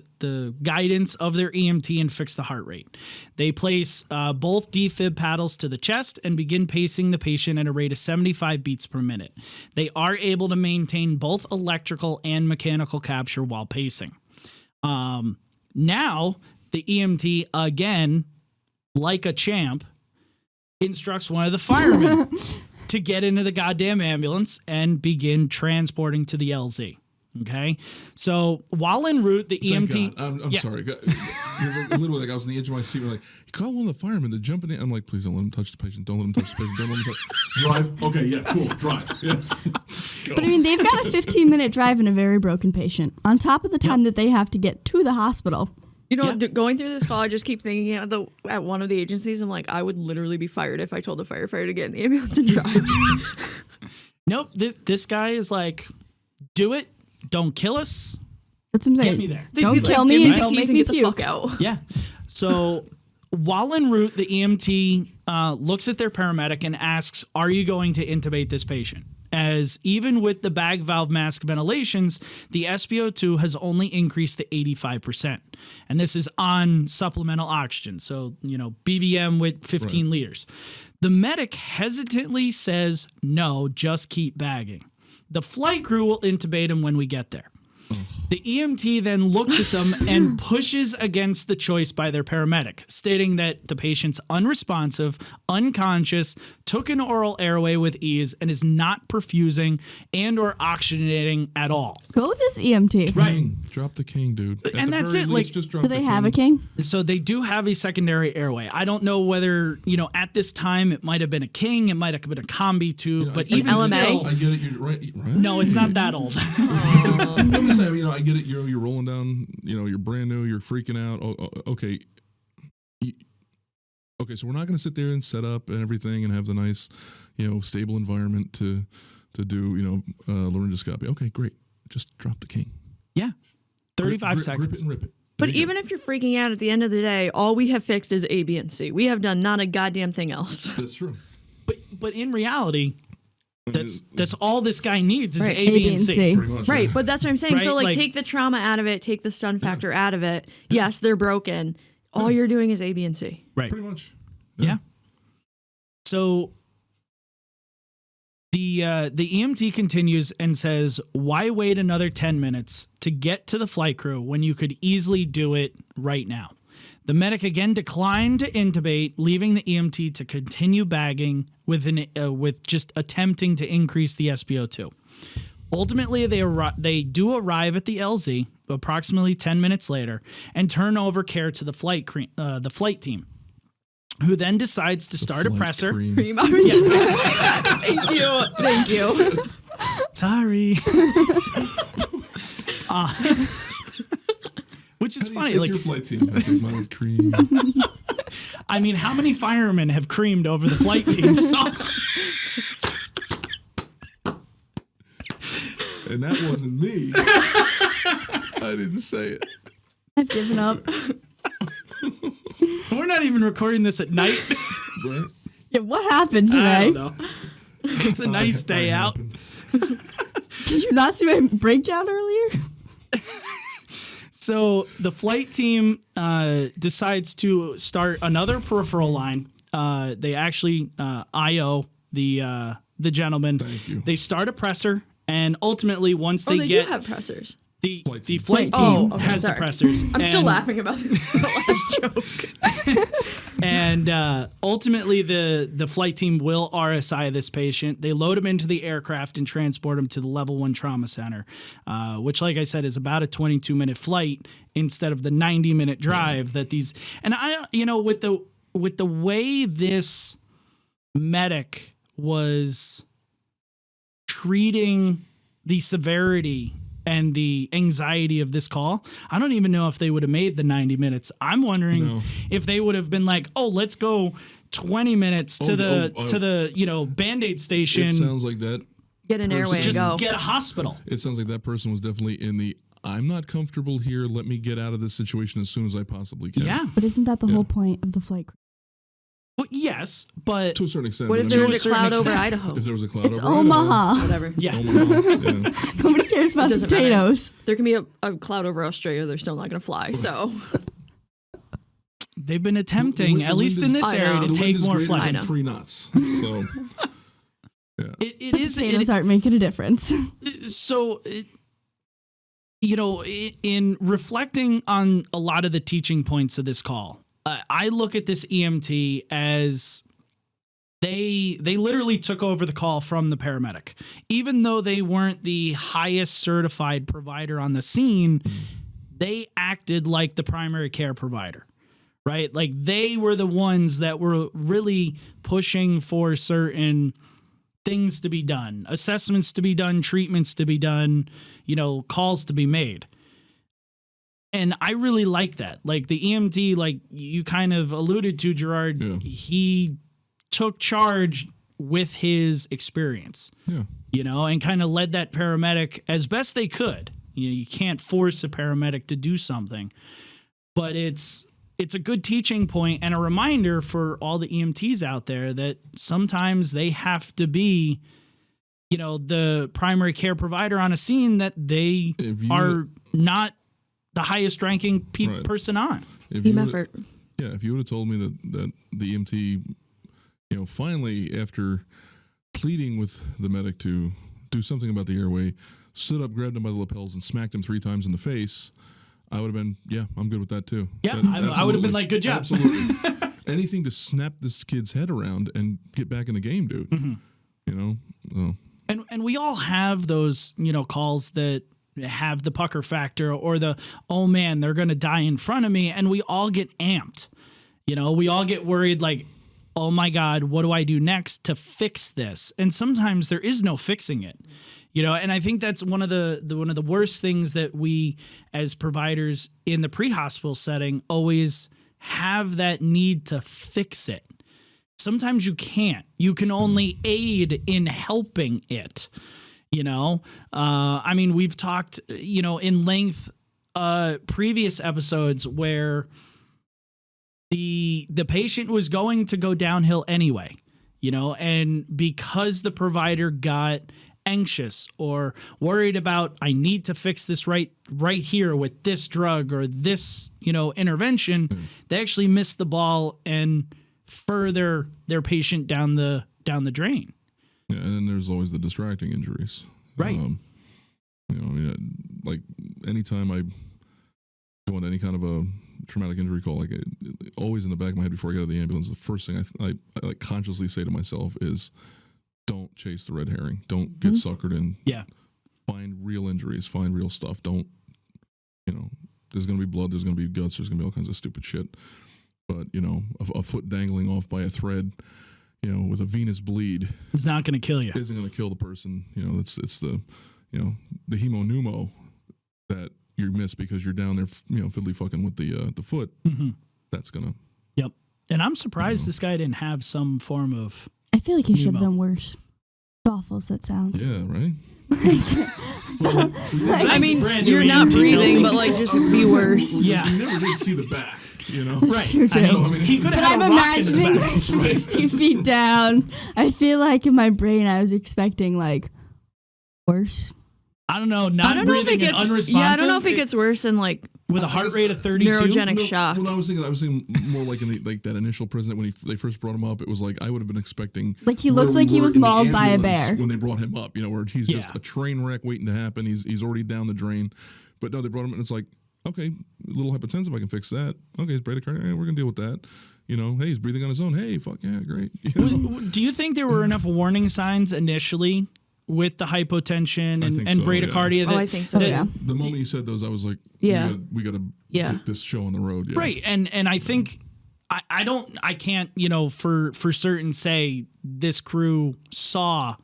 guidance of their EMT and fix the heart rate. They place both defib paddles to the chest and begin pacing the patient at a rate of 75 beats per minute. They are able to maintain both electrical and mechanical capture while pacing. Now, the EMT, again, like a champ, instructs one of the firemen to get into the goddamn ambulance and begin transporting to the LZ. Okay, so while en route, the EMT. I'm sorry. Because literally, like I was on the edge of my seat. We're like, you call one of the firemen to jump in. I'm like, please don't let him touch the patient. Don't let him touch the patient. Don't let him touch. Drive. Okay, yeah, cool. Drive. Yeah. But I mean, they've got a 15-minute drive and a very broken patient on top of the time that they have to get to the hospital. You know, going through this call, I just keep thinking at one of the agencies, I'm like, I would literally be fired if I told a firefighter to get in the ambulance and drive. Nope. This guy is like, do it. Don't kill us. That's what I'm saying. Get me there. Don't kill me and don't make me get the fuck puke. out. Yeah. So while en route, the EMT looks at their paramedic and asks, are you going to intubate this patient? As even with the bag valve mask ventilations, the SpO2 has only increased to 85%. And this is on supplemental oxygen. So, BBM with 15 liters. The medic hesitantly says, no, just keep bagging. The flight crew will intubate him when we get there. The EMT then looks at them and pushes against the choice by their paramedic, stating that the patient's unresponsive, unconscious, took an oral airway with ease, and is not perfusing and or oxygenating at all. Go with this EMT. Right. Drop the king, dude. And that's it. Least, just drop Do they have a king? So they do have a secondary airway. I don't know whether, at this time it might have been a king, it might have been a combi tube, but even LMA? still. I get it. You're right. No, it's not that old. I'm just saying, I get it. You're rolling down. You're brand new. You're freaking out. Okay. Okay, so we're not going to sit there and set up and everything and have the nice, stable environment to do, laryngoscopy. Okay, great. Just drop the king. Yeah. 35 seconds. Rip it and rip it. But even if you're freaking out at the end of the day, all we have fixed is A, B, and C. We have done not a goddamn thing else. That's true. But in reality, that's all this guy needs is Right. A, B, and C. Pretty much, Right, yeah. but that's what I'm saying. Right, So, like- take the trauma out of it, take the stun factor out of it. Yes, they're broken. All you're doing is A, B, and C. Right. Pretty much. Yeah. So the EMT continues and says, why wait another 10 minutes to get to the flight crew when you could easily do it right now? The medic again declined to intubate, leaving the EMT to continue bagging with just attempting to increase the SpO2. Ultimately, they do arrive at the LZ approximately 10 minutes later and turn over care to the flight team, who then decides to start a presser. Cream. I was just gonna say that. Thank you. Sorry. Which is funny. Like your flight team. I take mine with cream. I mean, how many firemen have creamed over the flight team? So, And that wasn't me. I didn't say it. I've given up. we're not even recording this at night. Right? Yeah, what happened today? I don't know. It's a nice day out. Did you not see my breakdown earlier? So the flight team decides to start another peripheral line. They actually IO the gentleman. Thank you. They start a presser, and ultimately once They get do have pressers. the team. flight Oh, team okay, has sorry. the pressers. I'm still laughing about the last joke. And ultimately, the flight team will RSI this patient. They load him into the aircraft and transport him to the level 1 trauma center, which, like I said, is about a 22-minute flight instead of the 90-minute drive that these. And with the way this medic was treating the severity and the anxiety of this call, I don't even know if they would have made the 90 minutes. I'm wondering if they would have been like, oh, let's go 20 minutes to the Band-Aid station. It sounds like that. Get an airway and just go. get a hospital. It sounds like that person was definitely in the I'm not comfortable here. Let me get out of this situation as soon as I possibly can. Yeah. But isn't that the whole point of the flight crew? Well, yes, but to a certain extent. What but if I there mean, was a certain cloud over extent. Idaho? if there was a cloud It's over Idaho, Omaha. Whatever. yeah. Omaha, yeah. Nobody cares about the Doesn't matter. potatoes. There can be a cloud over Australia. They're still not going to fly. So They've been attempting, The at wind least in is- this I area, know. to The take wind is more greater than flights. 3 knots. So It is Potatoes aren't making a difference. so. In reflecting on a lot of the teaching points of this call, I look at this EMT as they literally took over the call from the paramedic. Even though they weren't the highest certified provider on the scene, they acted like the primary care provider, right? Like they were the ones that were really pushing for certain things to be done, assessments to be done, treatments to be done, calls to be made. And I really like that. Like the EMT, like you kind of alluded to, Gerard, Yeah. he took charge with his experience, yeah. and kind of led that paramedic as best they could. You can't force a paramedic to do something, but it's a good teaching point and a reminder for all the EMTs out there that sometimes they have to be, the primary care provider on a scene that they are not the highest ranking Right. person on. If team you would've- effort. Yeah, if you would have told me that the EMT, finally after pleading with the medic to do something about the airway, stood up, grabbed him by the lapels, and smacked him 3 times in the face, I would have been, I'm good with that too. Yeah, That- I would have been absolutely. like, good job. Absolutely. Anything to snap this kid's head around and get back in the game, dude. So, And we all have those, calls that have the pucker factor or the, oh man, they're going to die in front of me. And we all get amped. We all get worried like, oh my God, what do I do next to fix this? And sometimes there is no fixing it. And I think that's one of the worst things that we as providers in the pre-hospital setting always have that need to fix it. Sometimes you can't. You can only aid in helping it. We've talked, in length, previous episodes where the patient was going to go downhill anyway, and because the provider got anxious or worried about, I need to fix this right here with this drug or this, intervention, they actually missed the ball and further their patient down the drain. yeah, and then there's always the distracting injuries. Right. Like anytime I go on any kind of a traumatic injury call, like always in the back of my head before I get out of the ambulance, the first thing I like consciously say to myself is, don't chase the red herring. Don't get suckered in. Yeah. Find real injuries. Find real stuff. Don't, there's going to be blood. There's going to be guts. There's going to be all kinds of stupid shit. But, a foot dangling off by a thread, with a venous bleed It's not going to kill you. isn't going to kill the person. It's the, the hemo-pneumo that you miss because you're down there, fiddly fucking with the foot. Mm-hmm. That's going to. Yep. And I'm surprised this guy didn't have some form of. I feel like he should have Pneumo. been worse. As awful as that sounds. Yeah, right? I mean, brand you're new not EMT, breathing, Kelsey. but like just be worse. Yeah. You never did see the back, Right. Sure do. I mean, he could But have I'm had a rock in his imagining back. like 60 feet down. I feel like in my brain I was expecting like worse. I don't know. I Not don't know if breathing it gets. and unresponsive. Yeah, I don't know if it gets worse than like with a heart rate of 32. neurogenic shock. Well, I was thinking more like in that initial president when they first brought him up. It was like I would have been expecting. Like he where looks we like he were was in the mauled by a ambulance bear. when they brought him up. Where he's just Yeah. a train wreck waiting to happen. He's already down the drain. But no, they brought him in. It's like, okay, a little hypotensive. I can fix that. Okay, he's bradycardia. We're gonna deal with that. Hey, he's breathing on his own. Hey, fuck yeah, great. Do you think there were enough warning signs initially with the hypotension I think and so, bradycardia? yeah. That, Oh, I think so. that- Yeah. The moment you said those, I was like, Yeah. we gotta get this show on the road. Yeah. Right. And I think I can't, for certain say this crew saw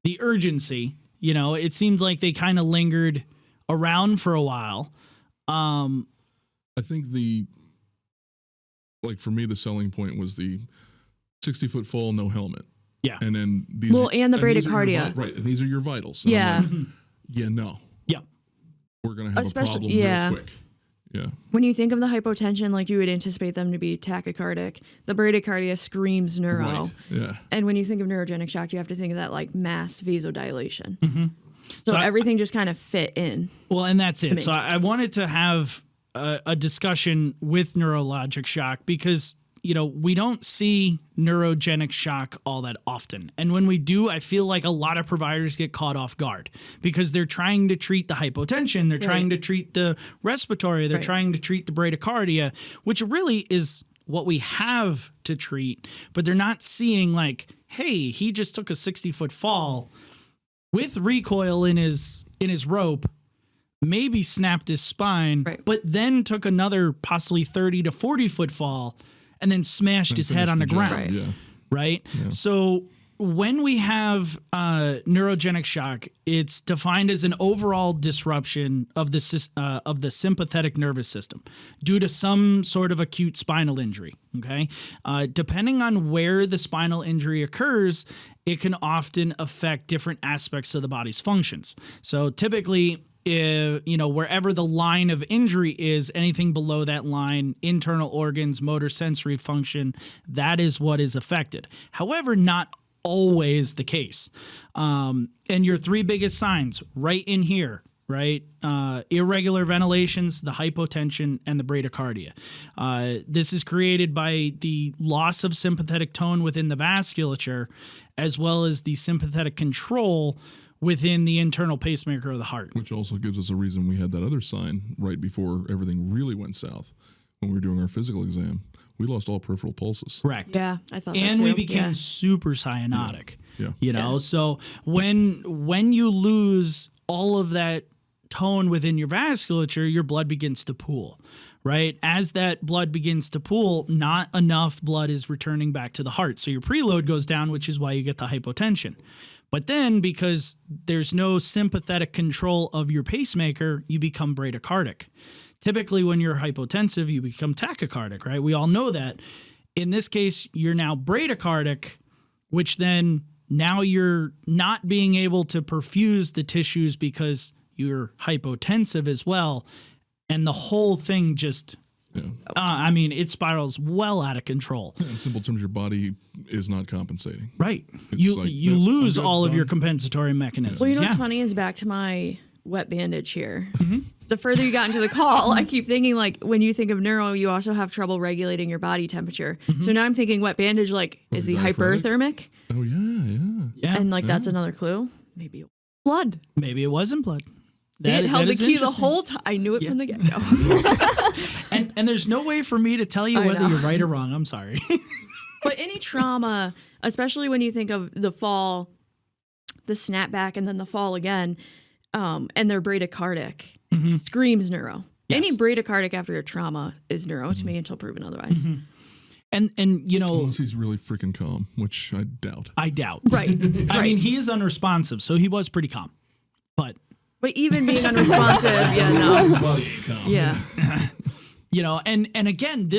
the urgency. It seemed like they kind of lingered around for a while. I think for me, the selling point was the 60-foot fall, no helmet. Yeah. And then these Well, and the these are your bradycardia. right. And these are your vitals. And Yeah. I'm like, yeah, no. Yeah. We're going to have Especially- a problem yeah. real quick. Yeah. When you think of the hypotension, like you would anticipate them to be tachycardic. The bradycardia screams neuro. Right. Yeah. And when you think of neurogenic shock, you have to think of that like mass vasodilation. Mm-hmm. So everything just kind of fit in. Well, and that's it. So I wanted to have a discussion with neurologic shock because, you know, we don't see neurogenic shock all that often. And when we do, I feel like a lot of providers get caught off guard because they're trying to treat the hypotension, they're trying to treat the respiratory, they're trying to treat the bradycardia, which really is what we have to treat, but they're not seeing like, hey, he just took a 60-foot fall with recoil in his rope, maybe snapped his spine, but then took another possibly 30 to 40-foot fall and then smashed his head on the ground. Right? Yeah. So when we have neurogenic shock, it's defined as an overall disruption of the sympathetic nervous system due to some sort of acute spinal injury. Okay, depending on where the spinal injury occurs, it can often affect different aspects of the body's functions. So typically, wherever the line of injury is, anything below that line, internal organs, motor sensory function, that is what is affected. However, not always the case. And your three biggest signs right in here, right? Irregular ventilations, the hypotension, and the bradycardia. This is created by the loss of sympathetic tone within the vasculature, as well as the sympathetic control within the internal pacemaker of the heart. Which also gives us a reason we had that other sign right before everything really went south when we were doing our physical exam. We lost all peripheral pulses. Correct. Yeah, I thought that and too. we became super cyanotic. Yeah. You know, so when you lose all of that tone within your vasculature, your blood begins to pool. Right? As that blood begins to pool, not enough blood is returning back to the heart. So your preload goes down, which is why you get the hypotension. But then because there's no sympathetic control of your pacemaker, you become bradycardic. Typically when you're hypotensive, you become tachycardic, right? We all know that. In this case, you're now bradycardic, which then now you're not being able to perfuse the tissues because you're hypotensive as well. And the whole thing just, it spirals well out of control. Yeah, in simple terms, your body is not compensating. Right. You lose all of your compensatory mechanisms. Well, you know what's funny is back to my wet bandage here. Mm-hmm. The further you got into the call, I keep thinking like when you think of neuro, you also have trouble regulating your body temperature. Mm-hmm. So now I'm thinking wet bandage, like, is he hyperthermic? Oh, yeah. And like that's another clue. Maybe blood. Maybe it wasn't blood. It held the key the whole time. I knew it from the get-go. and there's no way for me to tell you whether you're right or wrong. I'm sorry. But any trauma, especially when you think of the fall, the snapback, and then the fall again, and they're bradycardic, screams neuro. Yes. Any bradycardic after a trauma is neuro to me until proven otherwise. Mm-hmm. And you know, unless he's really freaking calm, which I doubt. Right. I mean, he is unresponsive, so he was pretty calm. But even being unresponsive, you know, and again,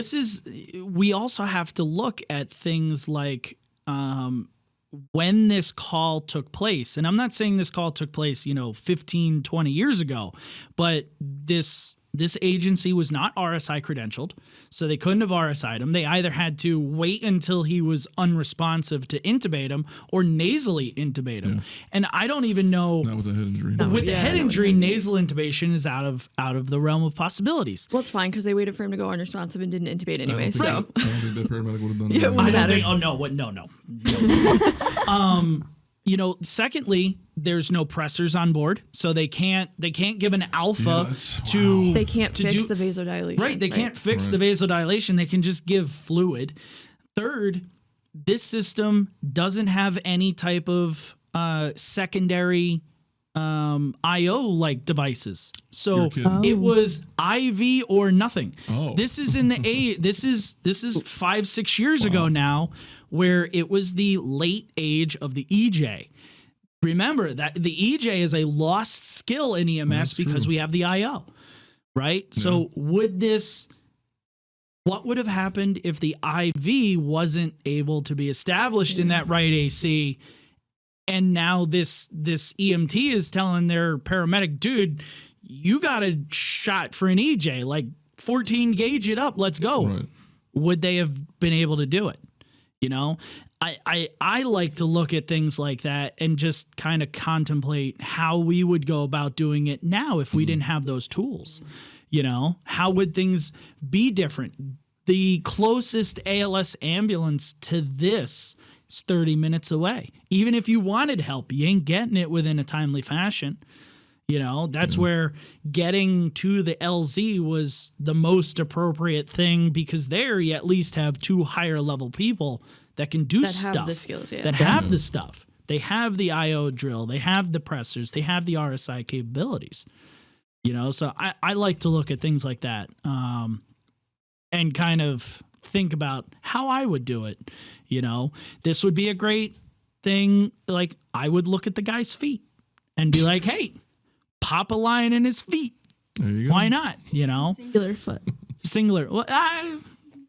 we also have to look at things like when this call took place. And I'm not saying this call took place, 15, 20 years ago, but this agency was not RSI credentialed, so they couldn't have RSI'd him. They either had to wait until he was unresponsive to intubate him or nasally intubate him. Yeah. And I don't even know. Not with the head injury. With the head injury, nasal intubation is out of the realm of possibilities. Well, it's fine because they waited for him to go unresponsive and didn't intubate anyway. I don't think that paramedic would have done it. I don't think. Oh no! What? No. Secondly, there's no pressors on board, so they can't give an alpha to. They can't fix the vasodilation. Right, they can't fix the vasodilation. They can just give fluid. Third, this system doesn't have any type of secondary IO like devices, so it was IV or nothing. This is in the this is 5-6 years ago now, where it was the late age of the EJ. Remember that the EJ is a lost skill in EMS because we have the IO, right? Yeah. So what would have happened if the IV wasn't able to be established in that right AC? And now this EMT is telling their paramedic, dude, you got a shot for an EJ. Like, 14 gauge it up. Let's go. Right. Would they have been able to do it? You know, I like to look at things like that and just kind of contemplate how we would go about doing it now if we didn't have those tools. You know, how would things be different? The closest ALS ambulance to this is 30 minutes away. Even if you wanted help, you ain't getting it within a timely fashion. You know, that's where getting to the LZ was the most appropriate thing, because there you at least have 2 higher level people that can do stuff. That have the skills, that have the stuff. They have the IO drill. They have the pressors. They have the RSI capabilities. You know, so I like to look at things like that and kind of think about how I would do it. You know, this would be a great thing. Like, I would look at the guy's feet and be like, hey, pop a line in his feet. There you go. Why not? You know, Singular foot. singular. Well,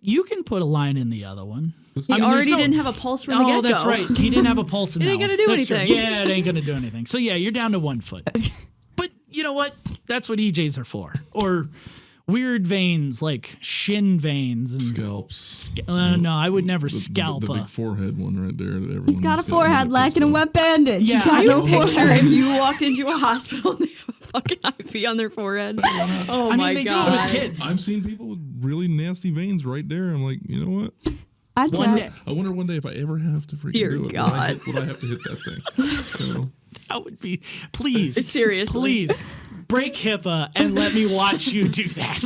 you can put a line in the other one. He already didn't have a pulse from the get-go. Oh, that's right. He didn't have a pulse in It that ain't one. gonna do That's true. anything. Yeah, it ain't gonna do anything. So yeah, you're down to 1 foot. But you know what? That's what EJs are for. Or weird veins like shin veins and Scalps. no, I would never The scalp big a. forehead one right there. That everyone He's got a has forehead lacking a wet bandage. Yeah, You got I no don't Picture forehead. if you walked into a hospital and they have a fucking IV on their forehead. Oh I mean, my they god. do it with kids. I've seen people with really nasty veins right there. I'm like, you know what? I'd One try. day. I wonder one day if I ever have to freaking Dear do it. God. Would I have to hit that thing? You know? That would be. Please, Seriously. please break HIPAA and let me watch you do that.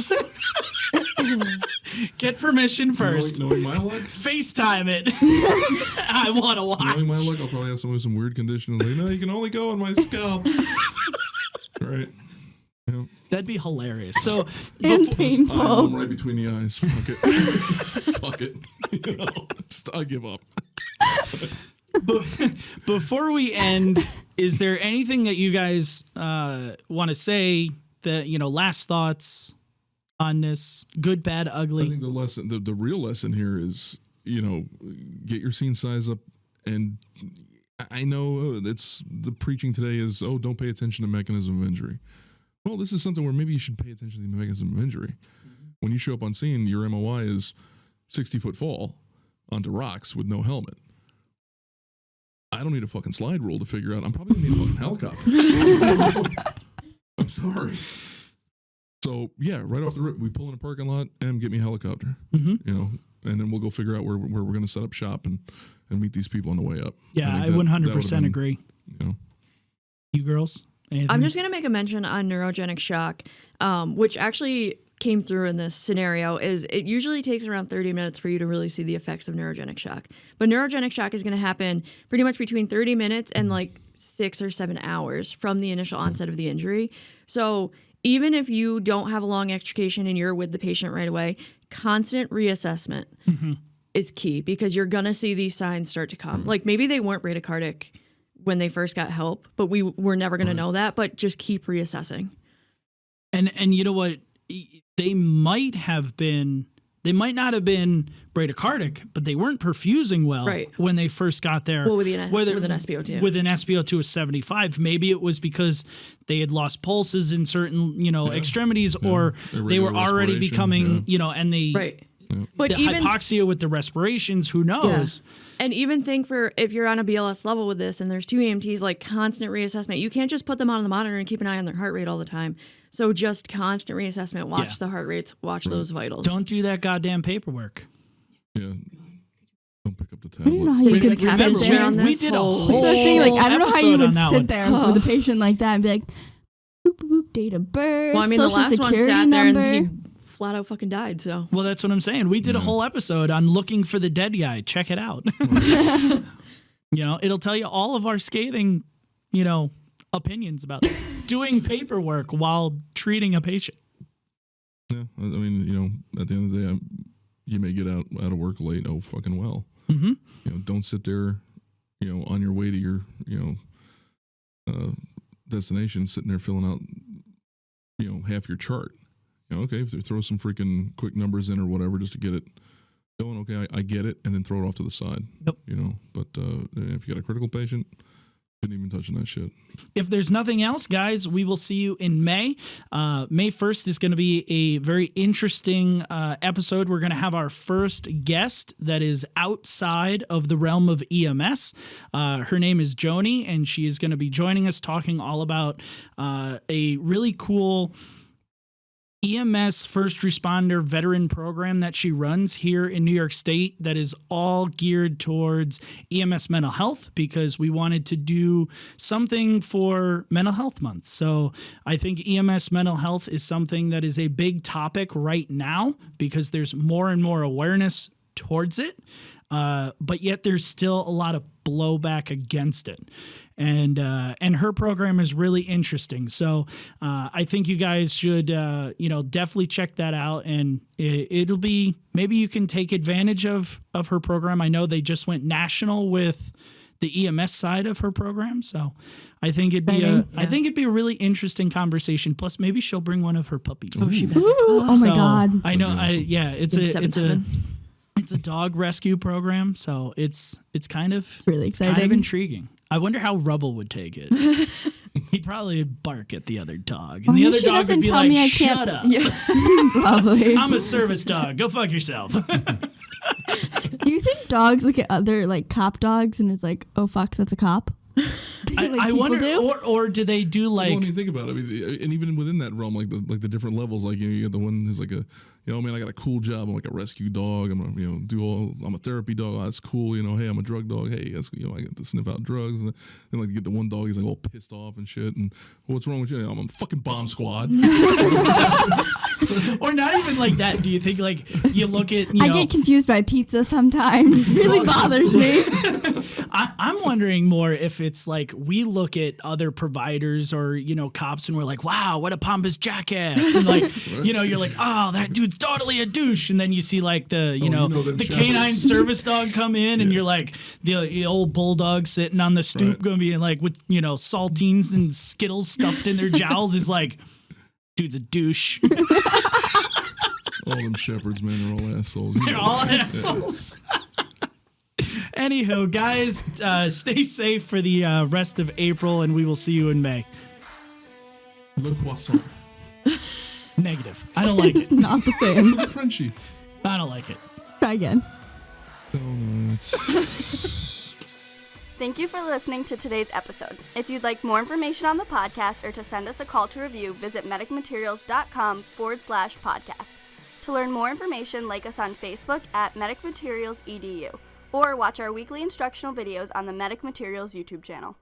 Get permission first. Knowing my luck, FaceTime it. I want to watch. knowing my luck, I'll probably have someone with some weird condition. Like, no, you can only go on my scalp. Right. Yeah. That'd be hilarious. So And before- painful. I'm right between the eyes. Fuck it. Fuck it. You know, I give up. before we end, is there anything that you guys want to say that, you know, last thoughts on this? Good, bad, I ugly. think the lesson, the real lesson here is, you know, get your scene size up. And I know it's the preaching today is, oh, don't pay attention to mechanism of injury. Well, this is something where maybe you should pay attention to the mechanism of injury. When you show up on scene, your MOI is 60-foot fall onto rocks with no helmet. I don't need a fucking slide rule to figure out. I'm probably gonna need a fucking helicopter. I'm sorry. So yeah, right off the rip, we pull in a parking lot and get me a helicopter. Mhm. You know, and then we'll go figure out where we're gonna set up shop and meet these people on the way up. Yeah, think I that 100% would've been, agree. You know, You girls? Anything? I'm just going to make a mention on neurogenic shock, which actually came through in this scenario. Is it usually takes around 30 minutes for you to really see the effects of neurogenic shock. But neurogenic shock is going to happen pretty much between 30 minutes and like 6 or 7 hours from the initial onset of the injury. So even if you don't have a long extrication and you're with the patient right away, constant reassessment is key, because you're going to see these signs start to come. Like maybe they weren't bradycardic when they first got help, but we were never going to know that, but just keep reassessing. And you know what? They might not have been bradycardic, but they weren't perfusing well Right. when they first got there. Well, with an SpO2. With an SpO2 of 75. Maybe it was because they had lost pulses in certain, you know, extremities, or they were Irregular already respiration, becoming, you know, and the Right. But the even hypoxia with the respirations, who knows? and even think for if you're on a BLS level with this and there's 2 EMTs, like constant reassessment. You can't just put them on the monitor and keep an eye on their heart rate all the time. So just constant reassessment, watch the heart rates, watch those vitals. Don't do that goddamn paperwork. yeah. Don't pick up the I don't know tablet. how you Maybe could the sit captain's chair there. on We this did a whole- whole So I was thinking, like, I don't know how you episode on would that sit one. there with a patient like that and be like, boop, boop, boop, date of birth, Well, I mean, the social last one security sat there number. and he flat out fucking died. So Well, that's what I'm saying. We did a whole episode on looking for the dead guy. Check it out. You know, it'll tell you all of our scathing, you know, opinions about doing paperwork while treating a patient. Yeah, I mean, you know, at the end of the day, you may get out of work late. Oh, fucking well. Mm-hmm. You know, don't sit there, you know, on your way to your, you know, destination, sitting there filling out, you know, half your chart. You know, okay, if they throw some freaking quick numbers in or whatever just to get it going. Okay, I get it, and then throw it off to the side. Yep. You know, but if you got a critical patient, Couldn't even touch on that shit. If there's nothing else, guys, we will see you in May. May 1st is going to be a very interesting episode. We're going to have our first guest that is outside of the realm of EMS. Her name is Joni, and she is going to be joining us talking all about a really cool EMS first responder veteran program that she runs here in New York State that is all geared towards EMS mental health, because we wanted to do something for Mental Health Month. So I think EMS mental health is something that is a big topic right now because there's more and more awareness towards it. But yet there's still a lot of blowback against it. And her program is really interesting. So I think you guys should, definitely check that out. And it'll be, maybe you can take advantage of her program. I know they just went national with the EMS side of her program. So I think it'd be I think it'd be a really interesting conversation. Plus, maybe she'll bring one of her puppies. Oh, she better. Oh my God. I know. Awesome. It's a dog rescue program, so it's kind of really exciting. Kind of intriguing. I wonder how Rubble would take it. He'd probably bark at the other dog, and the other dog would be like, "Shut up! Yeah. Probably. I'm a service dog. Go fuck yourself." Do you think dogs look at other like cop dogs and it's like, "Oh fuck, that's a cop"? I wonder, or do they do like? Well, when you think about it, I mean, and even within that realm, like the different levels, like you got the one who's like a, man, I got a cool job. I'm like a rescue dog. I'm I'm a therapy dog. Oh, that's cool. Hey, I'm a drug dog. Hey, that's, I get to sniff out drugs. And then like you get the one dog, he's like all pissed off and shit. And what's wrong with you? I'm a fucking bomb squad. Or not even like that. Do you think like you look at? I get confused by pizza sometimes. It really bothers me. I'm wondering more if it's like we look at other providers or cops and we're like, wow, what a pompous jackass, and like you're like, oh, that dude's totally a douche, and then you see like the the canine service dog come in and you're like the old bulldog sitting on the stoop going to be like with saltines and Skittles stuffed in their jowls is like, dude's a douche. All them shepherds, man, are all assholes. They're all assholes. Anywho, guys, stay safe for the rest of April, and we will see you in May. Le Poisson. Negative. I don't like it. Not the same. Frenchie. I don't like it. Try again. Donuts. Thank you for listening to today's episode. If you'd like more information on the podcast or to send us a call to review, visit medicmaterials.com/podcast. To learn more information, like us on Facebook at Medic Materials EDU, or watch our weekly instructional videos on the Medic Materials YouTube channel.